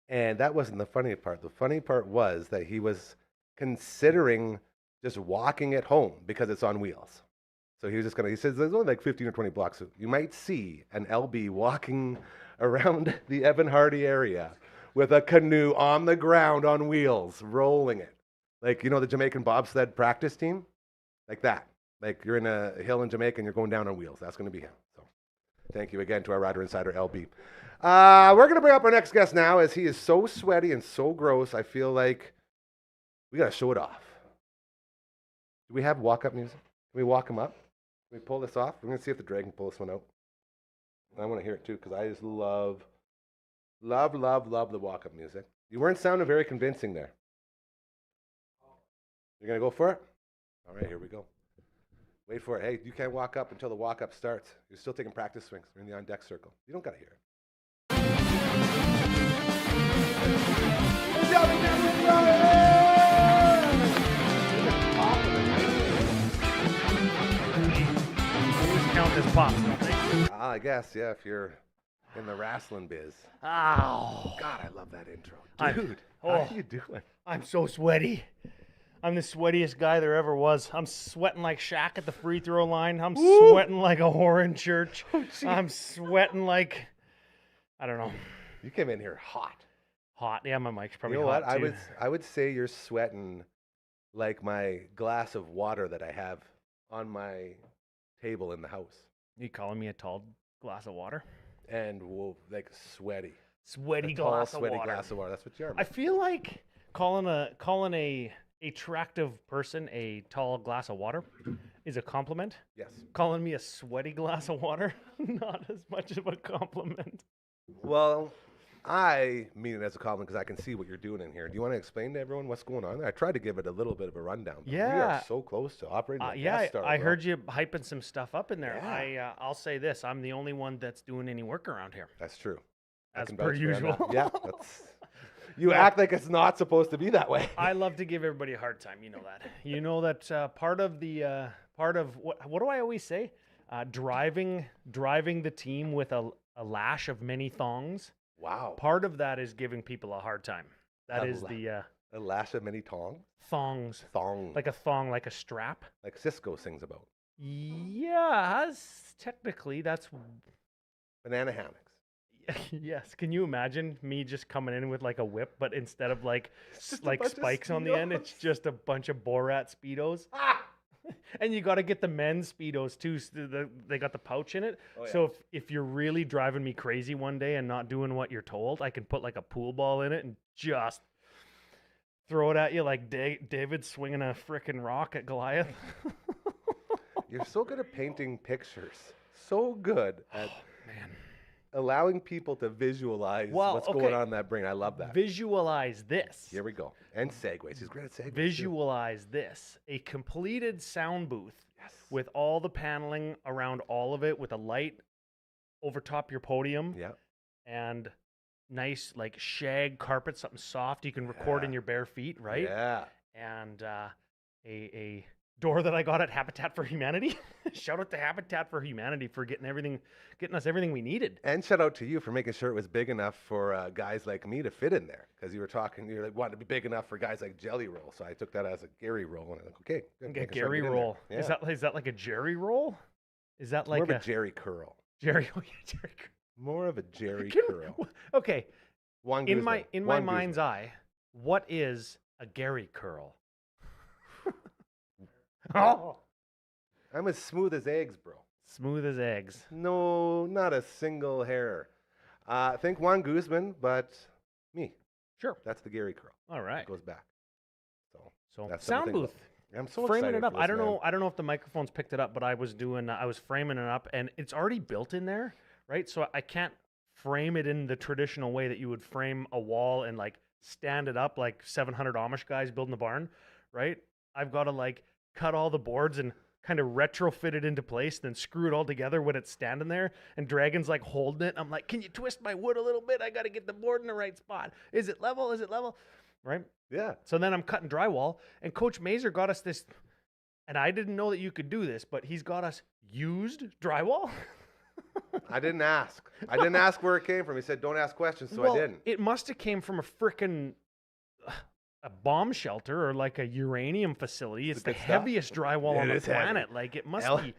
And that wasn't the funny part. The funny part was that he was considering just walking it home because it's on wheels. So he says there's only like 15 or 20 blocks. So you might see an LB walking around the Evan Hardy area with a canoe on the ground on wheels, rolling it. Like, the Jamaican bobsled practice team? Like that. Like you're in a hill in Jamaica and you're going down on wheels. That's going to be him. So thank you again to our Rider Insider, LB. We're going to bring up our next guest now as he is so sweaty and so gross. I feel like we got to show it off. Do we have walk-up music? Can we walk him up? Can we pull this off? We're going to see if the drag can pull this one out. I want to hear it too because I just love the walk-up music. You weren't sounding very convincing there. You're going to go for it? All right, here we go. Wait for it. Hey, you can't walk up until the walk-up starts. You're still taking practice swings. You're in the on-deck circle. You don't got to hear it. Always count as pops, don't they? I guess, yeah, if you're in the wrestling biz. Ow. God, I love that intro. I'm- Dude, oh. how you doing? I'm so sweaty. I'm the sweatiest guy there ever was. I'm sweating like Shaq at the free throw line. I'm sweating like a whore in church. I'm sweating like, I don't know, You came in here hot. hot. Yeah, my mic's probably You know hot what? too. I would say you're sweating like my glass of water that I have on my table in the house. You calling me a tall glass of water? And like sweaty. Sweaty A tall, glass sweaty of water. glass of water. That's what you are. I feel like calling a attractive person a tall glass of water is a compliment. Yes. Calling me a sweaty glass of water, not as much of a compliment. Well, I mean it as a compliment because I can see what you're doing in here. Do you want to explain to everyone what's going on there? I tried to give it a little bit of a rundown. But we Yeah. are so close to operating. a Yeah, guest star, I bro. heard you hyping some stuff up in there. Yeah. I'll say this: I'm the only one that's doing any work around here. That's true. I As can per vouch for that. usual. Yeah. You act like it's not supposed to be that way. I love to give everybody a hard time. You know that. You know that part of what do I always say? Driving the team with a lash of many thongs. Wow. Part of that is giving people a hard time. That A is la- the A lash of many tongs. thongs, Thong. like a thong, like a strap. Like Cisco sings about. Yeah, technically that's Banana hammocks. yes. Can you imagine me just coming in with like a whip, but instead of like just a like bunch of spikes on the end, it's Speedos. just a bunch of Borat Speedos. And you got to get the men's Speedos too. So they got the pouch in it. Oh, yeah. So if you're really driving me crazy one day and not doing what you're told, I can put like a pool ball in it and just throw it at you like David swinging a frickin' rock at Goliath. You're so good at painting pictures. So good at Man. allowing people to visualize Well, what's okay. going on in that brain. I love that. Visualize this. Here we go. And segues. He's great at segues. too. Visualize this. A completed sound booth Yes. with all the paneling around all of it with a light over top your podium Yeah. and nice like shag carpet, something soft you can record in Yeah. your bare feet, right? Yeah. And a door that I got at Habitat for Humanity. Shout out to Habitat for Humanity for getting us everything we needed. And shout out to you for making sure it was big enough for guys like me to fit in there. Because you were like, wanting to be big enough for guys like Jelly Roll. So I took that as a Gary roll. And I'm like, okay. Good, Okay, making sure I Gary get in roll. there. Is Yeah. that like a Jerry roll? Is that like More of a Jerry curl. Jerry? Oh yeah, Jerry. More of a Jerry Can- curl. Okay, Juan in Guzman. my Juan mind's Guzman. eye, what is a Gary curl? Oh, I'm as smooth as eggs, bro. smooth as eggs. No, not a single hair. Think Juan Guzman, but me. Sure. That's the Gary curl. All right. It goes back. So So that's sound something booth. I'm so Framing excited it up. for I this, don't know. man. I don't know if the microphones picked it up, but I was framing it up, and it's already built in there, right? So I can't frame it in the traditional way that you would frame a wall and like stand it up like 700 Amish guys building a barn, right? I've got to like cut all the boards and kind of retrofit it into place, then screw it all together when it's standing there. And Dragon's like holding it. I'm like, can you twist my wood a little bit? I got to get the board in the right spot. Is it level? Is it level? Right? Yeah. So then I'm cutting drywall, and Coach Mazer got us this, and I didn't know that you could do this, but he's got us used drywall. I didn't ask. I didn't ask where it came from. He said, don't ask questions, so Well, I didn't. It must have came from a frickin' a bomb shelter or like a uranium facility. It's the good stuff. heaviest drywall It on the is heavy. planet. Like it must L- be,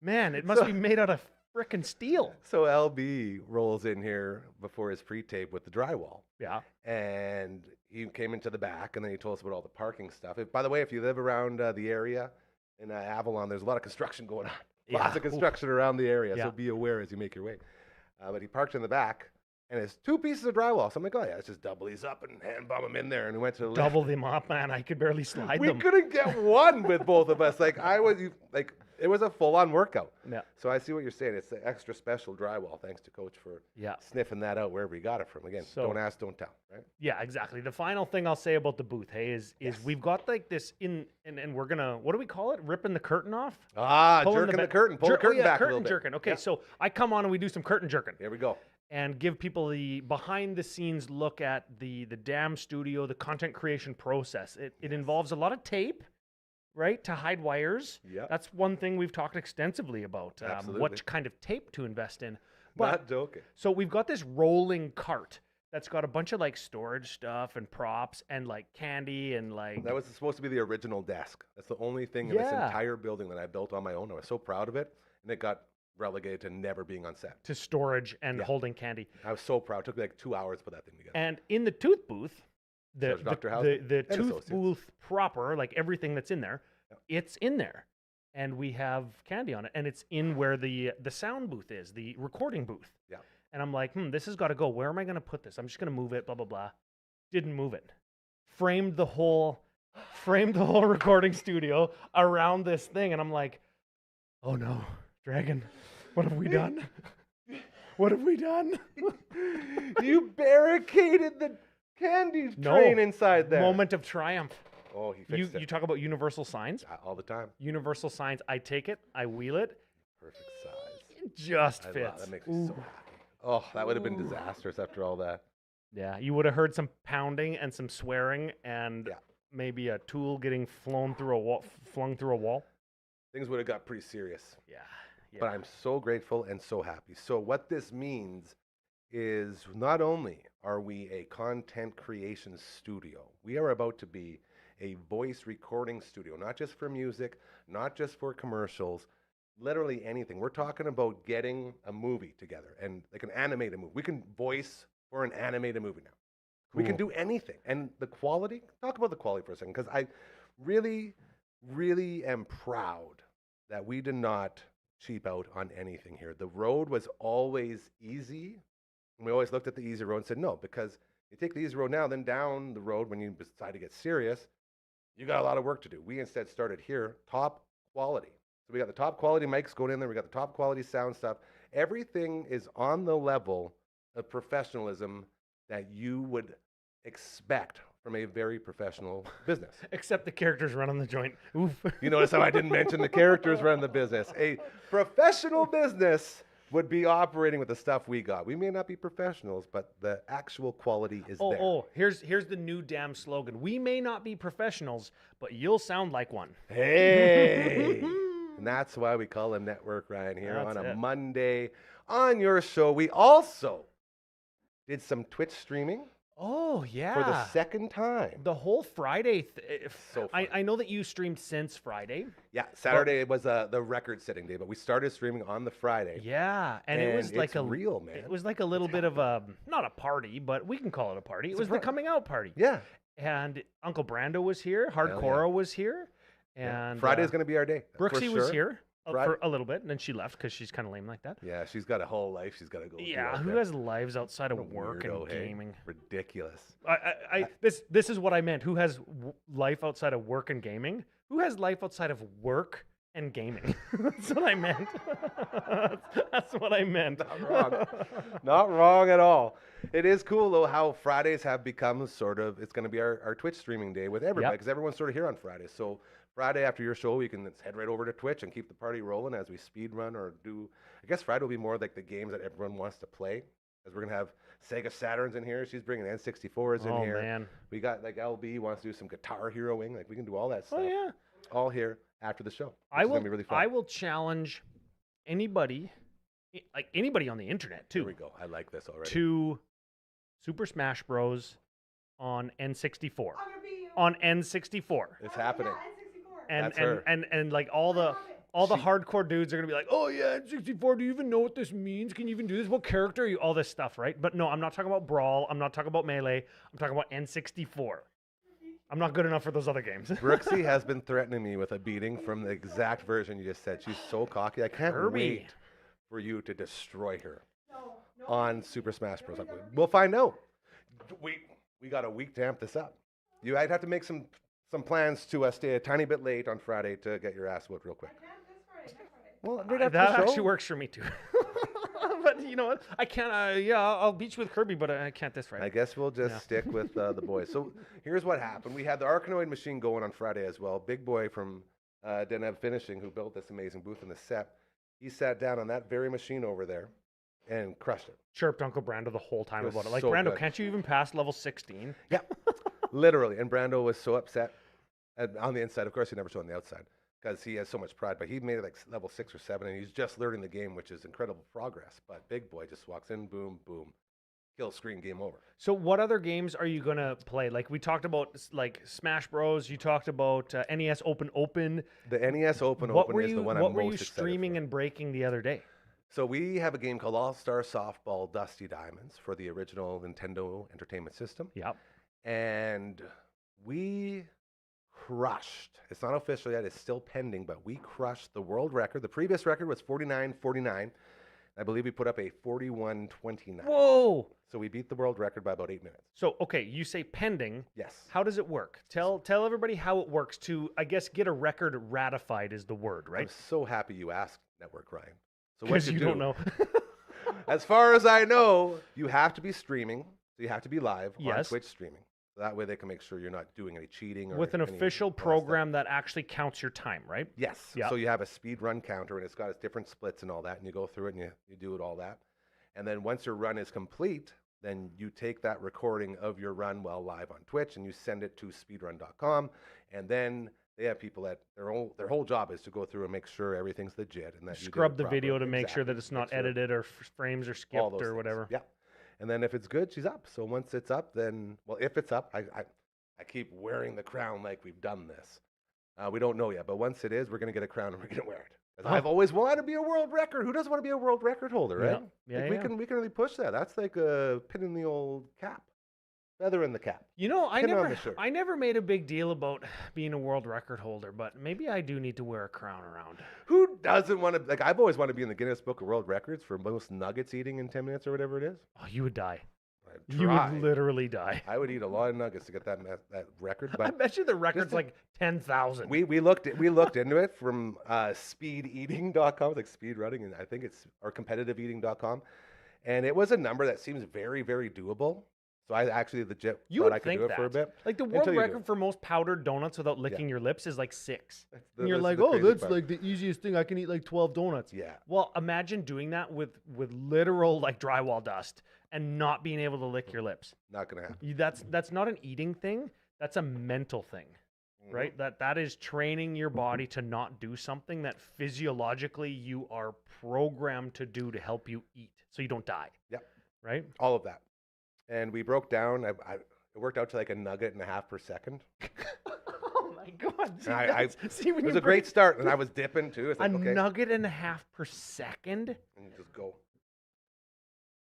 man, it must So- be made out of frickin' steel. So LB rolls in here before his pre-tape with the drywall. Yeah. And he came into the back, and then he told us about all the parking stuff. By the way, if you live around the area in Avalon, there's a lot of construction going on. Lots Yeah. of construction around the area, Yeah. so be aware as you make your way. But he parked in the back, and it's 2 pieces of drywall. So I'm like, oh yeah, let's just double these up and hand bomb them in there. And we went to the left. Double them up, man. I could barely slide We them. couldn't get one with both of us. It was a full-on workout. Yeah. So I see what you're saying. It's the extra special drywall. Thanks to Coach for Yeah. sniffing that out wherever he got it from. Again, So- don't ask, don't tell. Right? Yeah, exactly. The final thing I'll say about the booth, hey, is we've got like this and we're gonna, what do we call it? Ripping the curtain off? Jerking the ba- curtain. Pull the curtain yeah, back a curtain little bit. jerking. Okay, Yeah. so I come on and we do some curtain jerking Here we go. and give people the behind the scenes look at the damn studio, the content creation process. It involves a lot of tape, right, to hide wires. Yep. That's one thing we've talked extensively about. Absolutely. What kind of tape to invest in. Not joking. So we've got this rolling cart that's got a bunch of like storage stuff and props and like candy and like That was supposed to be the original desk. That's the only thing in this Yeah. entire building that I built on my own. I was so proud of it, and it got relegated to never being on set. to storage and Yeah. holding candy. I was so proud. It took me like 2 hours to put that thing together. And in the tooth booth, the There's Dr. the, Housen the and tooth Associates. booth proper, like everything that's in there, Yep. it's in there. And we have candy on it, and it's in where the sound booth is, the recording booth. Yeah. And I'm like, this has got to go. Where am I going to put this? I'm just going to move it, blah blah blah. Didn't move it. Framed the whole recording studio around this thing, and I'm like, oh no, Dragon, what have we done? What have we done? You barricaded the candy No. train inside there. Moment of triumph. Oh, he You fixed it. talk about universal signs. All the time. Universal signs. I take it. I wheel it. Perfect size. It just I love, fits. that makes me so happy. Oh, that would have been disastrous after all that. Yeah, you would have heard some pounding and some swearing and Yeah. maybe a tool getting flung through a wall. Things would have got pretty serious. Yeah. But I'm so grateful and so happy. So what this means is not only are we a content creation studio, we are about to be a voice recording studio, not just for music, not just for commercials, literally anything. We're talking about getting a movie together and like an animated movie. We can voice for an animated movie now. We can Cool. do anything. And the quality, talk about the quality for a second, because I really, really am proud that we did not cheap out on anything here. The road was always easy. And we always looked at the easy road and said, no, because you take the easy road now, then down the road when you decide to get serious, you got a lot of work to do. We instead started here, top quality. So we got the top quality mics going in there. We got the top quality sound stuff. Everything is on the level of professionalism that you would expect from a very professional business. Except the characters running the joint. Oof. You notice how I didn't mention the characters run the business. A professional business would be operating with the stuff we got. We may not be professionals, but the actual quality is there. Oh, here's the new damn slogan. We may not be professionals, but you'll sound like one. Hey! And that's why we call a network, Ryan, here That's on a it. Monday on your show. We also did some Twitch streaming Oh, yeah. for the second time. The whole Friday. So fun. I know that you streamed since Friday. Yeah, Saturday was the record-setting day, but we started streaming on the Friday. Yeah, and it was like it's real, man. It was like a little bit of a not a party, but we can call it a party. It was the coming out party. Yeah. And Uncle Brando was here. Hell yeah. Hardcore was here. Yeah. And Friday's going to be our day. for Brooksy was sure. here Fri- for a little bit, and then she left because she's kind of lame like that. Yeah, she's got a whole life. She's got to go. do Yeah, all who that. has lives outside of What a work weirdo, and hey? gaming? Ridiculous. This is what I meant. Who has life outside of work and gaming? Who has life outside of work and gaming? That's what I meant. That's what I meant. Not wrong. Not wrong at all. It is cool though how Fridays have become sort of. It's going to be our Twitch streaming day with everybody because everyone's sort of here on Fridays. So Friday after your show, you can head right over to Twitch and keep the party rolling as we speed run or do. I guess Friday will be more like the games that everyone wants to play. Because we're gonna have Sega Saturns in here. She's bringing N64s in Oh, here. man. We got like LB wants to do some Guitar Heroing. Like we can do all that stuff. Oh yeah. All here after the show. Which I is will. gonna be really fun. I will challenge anybody, like anybody on the internet too, Here we go. I like this already. to Super Smash Bros. On N64. On N64. It's happening. And That's her. and like all the hardcore dudes are gonna be like, oh yeah, N64. Do you even know what this means? Can you even do this? What character are you? All this stuff, right? But no, I'm not talking about Brawl. I'm not talking about Melee. I'm talking about N64. I'm not good enough for those other games. Brooksy has been threatening me with a beating from the exact version you just said. She's so cocky. I can't Kirby. wait for you to destroy her on Super Smash Bros. We'll find out. We got a week to amp this up. I'd have to make some plans to stay a tiny bit late on Friday to get your ass whooped real quick. Well, right after That the show. actually works for me too. But you know what? I can't. Yeah, I'll beat you with Kirby, but I can't this Friday. I guess we'll just stick with the boys. So here's what happened. We had the Arkanoid machine going on Friday as well. Big Boy from Deneb Finishing, who built this amazing booth in the set, he sat down on that very machine over there and crushed it. Chirped Uncle Brando the whole time It was about it. Like, so Brando, good. can't you even pass level 16? Yeah, literally. And Brando was so upset on the inside. Of course, he never showed on the outside because he has so much pride. But he made it like level 6 or 7, and he's just learning the game, which is incredible progress. But Big Boy just walks in, boom, boom, kill screen, game over. So what other games are you gonna play? Like we talked about, like Smash Bros. You talked about NES Open Open. The NES Open What Open were is you? the one What I'm were most you excited streaming for. and breaking the other day? So we have a game called All-Star Softball Dusty Diamonds for the original Nintendo Entertainment System. Yep. And we crushed. It's not official yet. It's still pending, but we crushed the world record. The previous record was 49.49. I believe we put up a 41.29. Whoa. So we beat the world record by about 8 minutes. So okay, you say pending. Yes. How does it work? Tell everybody how it works to, I guess, get a record ratified is the word, I'm right? so happy you asked, Network Ryan. So what Because you don't know. As far as I know, you have to be streaming. So you have to be live on Yes. Twitch streaming. So that way they can make sure you're not doing any cheating or With an any official bad stuff. program that actually counts your time, right? Yes. Yep. So you have a speed run counter, and it's got its different splits and all that, and you go through it and you do it all that. And then once your run is complete, then you take that recording of your run while live on Twitch and you send it to speedrun.com, and then they have people that their whole job is to go through and make sure everything's legit and that you did Scrub it the video to properly. make sure that it's not Make sure edited or frames are all skipped those or things. whatever. Yeah. And then if it's good, she's up. So once it's up, then, well, if it's up, I keep wearing the crown like we've done this. We don't know yet, but once it is, we're going to get a crown and we're going to wear it. 'Cause I've always wanted to be a world record. Who doesn't want to be a world record holder, right? Yeah. Like, Yeah, we can really push that. That's like a pin in the old cap, feather in the cap. You know, Pin on the shirt. I never made a big deal about being a world record holder, but maybe I do need to wear a crown around. Who doesn't want to? Like, I've always wanted to be in the Guinness Book of World Records for most nuggets eating in 10 minutes or whatever it is. Oh, you would die. I'd You try. would literally die. I would eat a lot of nuggets to get that record. I But bet you the record's to- like 10,000. we looked into it from speedeating.com. It's like speed running, and I think it's or competitiveeating.com. And it was a number that seems very, very doable. So I actually legit You thought would I could think do it that. for a bit. Like the Until world you do record it. for most powdered donuts without licking your lips is like 6. The- And you're that's like, the oh, crazy that's part. like the easiest thing. I can eat like 12 donuts. Yeah. Well, imagine doing that with literal like drywall dust and not being able to lick your lips. Not gonna happen. That's not an eating thing. That's a mental thing, Mm-hmm. right? That is training your body to not do something that physiologically you are programmed to do to help you eat, so you don't die. Yep. Right? All of that. And we broke down. It worked out to like a nugget and a half per second. Oh my god! See, And see when it was you a great start, and I was dipping too. It's a like, okay, nugget and a half per second. and just go.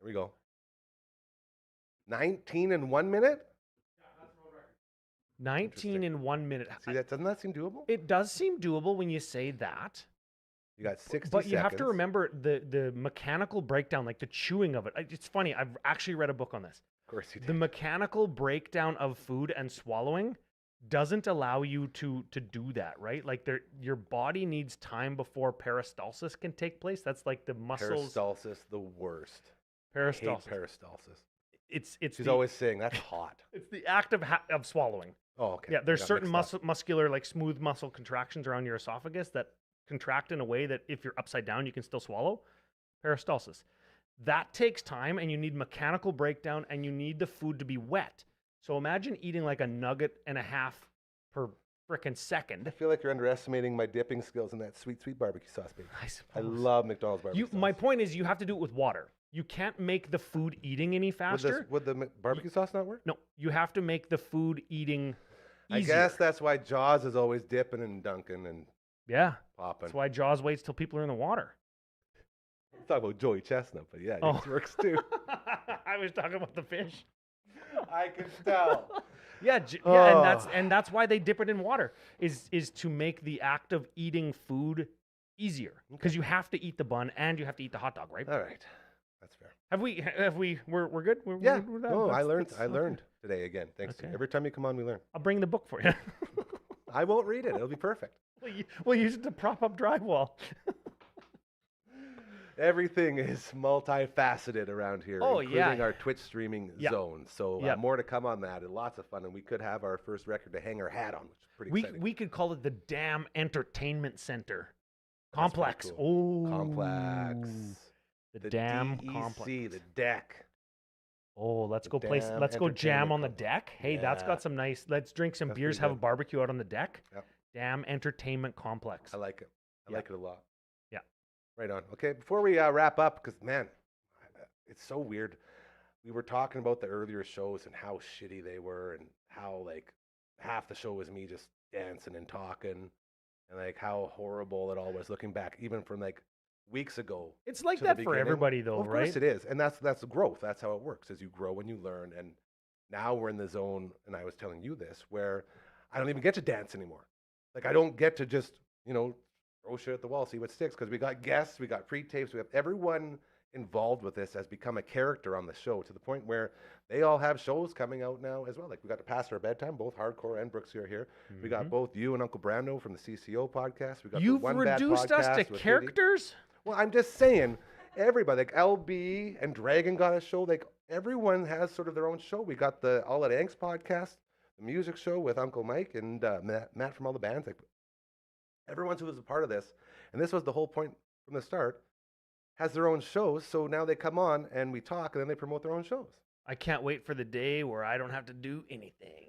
Here we go. 19 in 1 minute. 19 in 1 minute. See that? Doesn't that seem doable? It does seem doable when you say that. You got 60 But you have to seconds. remember the mechanical breakdown, like the chewing of it. It's funny. I've actually read a book on this. Of course you did. The mechanical breakdown of food and swallowing doesn't allow you to do that, right? Like your body needs time before peristalsis can take place. That's like the muscles. Peristalsis, the worst. I hate Peristalsis. peristalsis. It's She's the, always saying that's hot. it's the act of swallowing. Oh, okay. Yeah, there's Got certain mixed up. muscular, like smooth muscle contractions around your esophagus that contract in a way that if you're upside down, you can still swallow. Peristalsis. That takes time, and you need mechanical breakdown, and you need the food to be wet. So imagine eating like a nugget and a half per frickin' I second. feel like you're underestimating my dipping skills in that sweet, sweet barbecue sauce, baby. I I suppose. love McDonald's barbecue sauce. My point is, you have to do it with water. You can't make the food eating any faster. Would the barbecue sauce not work? No, you have to make the food eating I easier. guess that's why Jaws is always dipping and dunking and Yeah, popping. that's why Jaws waits till people are in the water. Talk about Joey Chestnut, but yeah, Oh. it works too. I was talking about the fish. I can tell. Yeah, Oh. and that's why they dip it in water is to make the act of eating food easier because you have to eat the bun and you have to eat the hot dog, right? All right, that's fair. We're good. We're Yeah, good with that? no, I That's- learned. that's I okay. learned today again. Thanks. Okay. Every time you come on, we learn. I'll bring the book for you. I won't read it. It'll be perfect. We'll use it to prop up drywall. Everything is multifaceted around here, Oh, including yeah. our Twitch streaming Yeah. zone. So Yeah. more to come on that. And lots of fun, and we could have our first record to hang our hat on, which is pretty exciting. We could call it the Dam Entertainment Center That's pretty complex. cool. Oh, Complex. The Dam DEC, complex. the deck. Oh, let's The go place. Dam Let's go jam Entertainment on the Complex. deck. Hey, that's Yeah. got some nice. Let's drink some That's beers, pretty have a good. barbecue out on the deck. Yep. Dam Entertainment Complex. I like it. I Yeah. like it a lot. Yeah. Right on. Okay, before we wrap up, because man, it's so weird. We were talking about the earlier shows and how shitty they were, and how like half the show was me just dancing and talking, and like how horrible it all was looking back, even from like weeks ago. It's like to the that for beginning. everybody, though, Well, of right? course it is, and that's growth. That's how it works. As you grow and you learn, and now we're in the zone. And I was telling you this, where I don't even get to dance anymore. Like I don't get to just throw shit at the wall, see what sticks. Because we got guests, we got pre-tapes, we have everyone involved with this has become a character on the show to the point where they all have shows coming out now as well. Like we got to Past Our Bedtime, both Hardcore and Brooks are here. We got both you and Uncle Brando from the CCO podcast. We got the You've One Bad reduced us podcast to with Katie. characters. Well, I'm just saying, everybody, like LB and Dragon got a show. Like everyone has sort of their own show. We got the All At Angst podcast, the music show with Uncle Mike and Matt from all the bands. Like everyone who was a part of this, and this was the whole point from the start, has their own shows. So now they come on and we talk, and then they promote their own shows. I can't wait for the day where I don't have to do anything.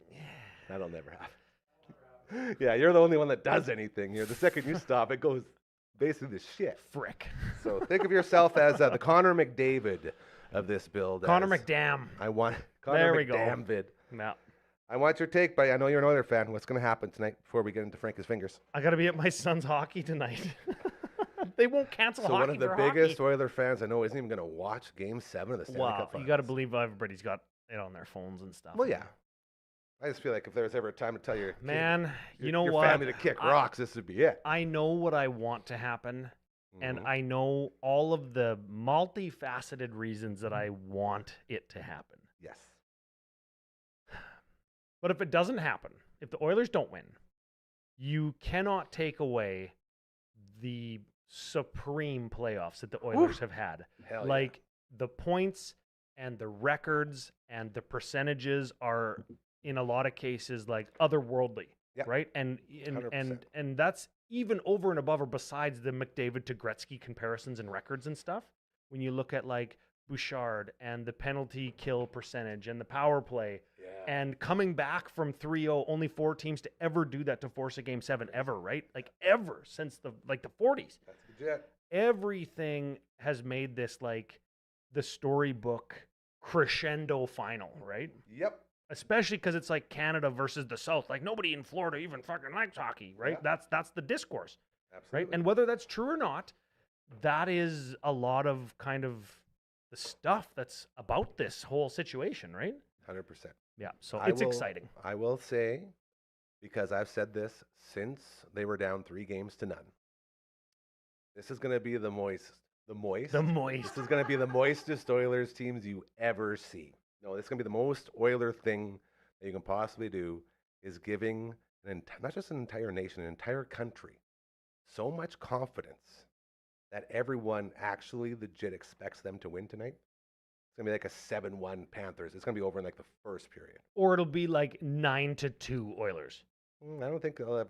That'll never happen. Yeah, you're the only one that does anything here. The second you stop, it goes basically to shit. Frick. So think of yourself as the Connor McDavid of this build. Connor as- McDam. I want Connor There we go. McDavid. No. I want your take, but I know you're an Oilers fan. What's going to happen tonight before we get into Frankie's fingers? I got to be at my son's hockey tonight. They won't cancel So hockey one of the for biggest hockey. Oiler fans I know isn't even going to watch Game 7 of the Stanley Wow, Cup Finals. you got to believe everybody's got it on their phones and stuff. Well, yeah. I just feel like if there was ever a time to tell your kid- Man, your, you know your what? family to kick rocks, this would be it. I know what I want to happen, and Mhm. I know all of the multifaceted reasons that I want it to happen. Yes. But if it doesn't happen, if the Oilers don't win, you cannot take away the supreme playoffs that the Oilers have had. Hell yeah. Like the points, and the records and the percentages are in a lot of cases like otherworldly, Yep. right? And 100%. that's even over and above or besides the McDavid to Gretzky comparisons and records and stuff. When you look at like Bouchard and the penalty kill percentage and the power play, and coming back from 3-0, only 4 teams to ever do that to force a game 7 ever, right? Like ever since the 40s. That's legit. Everything has made this like the storybook crescendo final, right? Yep. Especially because it's like Canada versus the South. Like nobody in Florida even fucking likes hockey, right? Yeah. That's the discourse, Absolutely. right? And whether that's true or not, that is a lot of kind of the stuff that's about this whole situation, right? 100%. Yeah, so I it's will- exciting. I will say, because I've said this since they were down 3-0. This is going to be the moist. This is going to be the moistest Oilers teams you ever see. No, this is going to be the most Oiler thing that you can possibly do is giving not just an entire nation, an entire country, so much confidence that everyone actually legit expects them to win tonight. It's going to be like a 7-1 Panthers. It's going to be over in like the first period. Or it'll be like 9-2 Oilers. I don't think they'll have...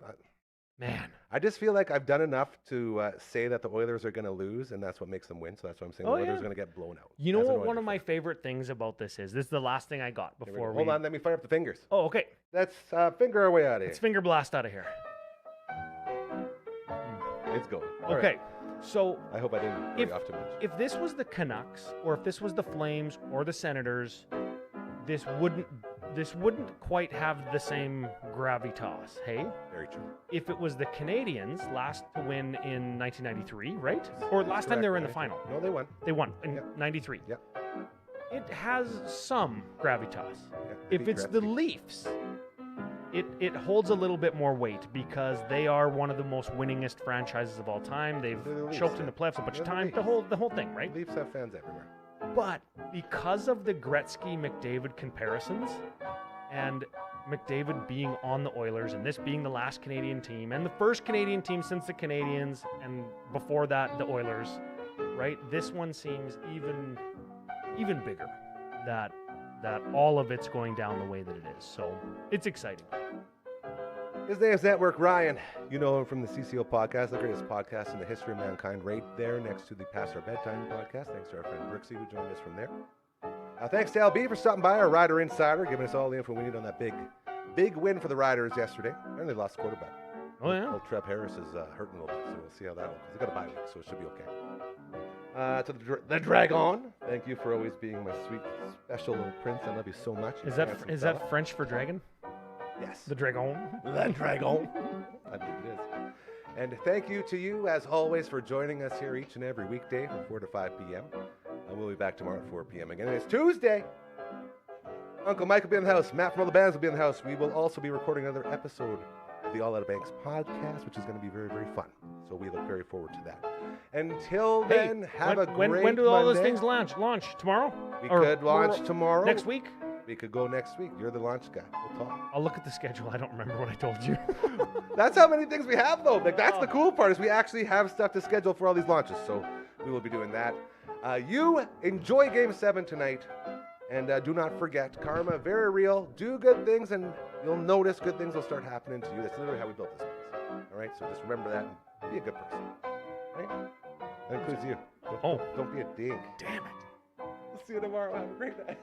Man. I just feel like I've done enough to say that the Oilers are going to lose, and that's what makes them win. So that's why I'm saying the Oilers are going to get blown out. You know as an what Oilers one of my fan. favorite things about this is? This is the last thing I got Here we before go. we... Hold on, let me fire up the fingers. Oh, okay. Let's finger our way out of here. Let's finger blast out of here. It's going. All Okay, right. so I hope I didn't break off too much. if this was the Canucks or if this was the Flames or the Senators, this wouldn't quite have the same gravitas, hey? Very true. If it was the Canadians last to win in 1993, right? Or That's last time they correct, were in the 93. final. No, they won. They won in Yep. 93. Yep. It has some gravitas. Yeah, I If think it's the Gretzky- Leafs, it holds a little bit more weight because they are one of the most winningest franchises of all time. They've They're the Leafs, choked in yeah. the playoffs a bunch of They're the times. Leafs. The whole thing, right? Leafs have fans everywhere. But because of the Gretzky McDavid comparisons and McDavid being on the Oilers and this being the last Canadian team and the first Canadian team since the Canadians and before that the Oilers, right? This one seems even bigger that all of it's going down the way that it is. So it's exciting. His name's Network Ryan. You know him from the CCO podcast, the greatest podcast in the history of mankind, right there next to the Past Our Bedtime podcast. Thanks to our friend Brooksy who joined us from there. Thanks to LB for stopping by, our Rider Insider, giving us all the info we need on that big win for the Riders yesterday. And they lost quarterback. Oh yeah. Old Trev Harris is hurting a little bit, so we'll see how that one goes. They got a bye week, so it should be okay. To the Dragon, thank you for always being my sweet, special little prince. I love you so much. Is You that handsome is fella. that French for dragon? Yes. The dragon. The Dragon. I believe it is. And thank you to you, as always, for joining us here each and every weekday from 4 to 5 p.m. We'll be back tomorrow at 4 p.m. again. And it's Tuesday. Uncle Mike will be in the house. Matt from all the bands will be in the house. We will also be recording another episode of the All Out of Banks podcast, which is going to be very, very fun. So we look very forward to that. Until then, have a great when do all those Monday. things launch? Tomorrow? We Or could launch tomorrow. Next week? We could go next week. You're the launch guy. We'll talk. I'll look at the schedule. I don't remember what I told you. That's how many things we have, though. Like that's the cool part is we actually have stuff to schedule for all these launches. So we will be doing that. You enjoy Game 7 tonight, and do not forget, karma very real. Do good things, and you'll notice good things will start happening to you. That's literally how we built this place. All right. So just remember that. And be a good person. Right? That includes you. Don't be a dink. Damn it. We'll see you tomorrow. Have a great night.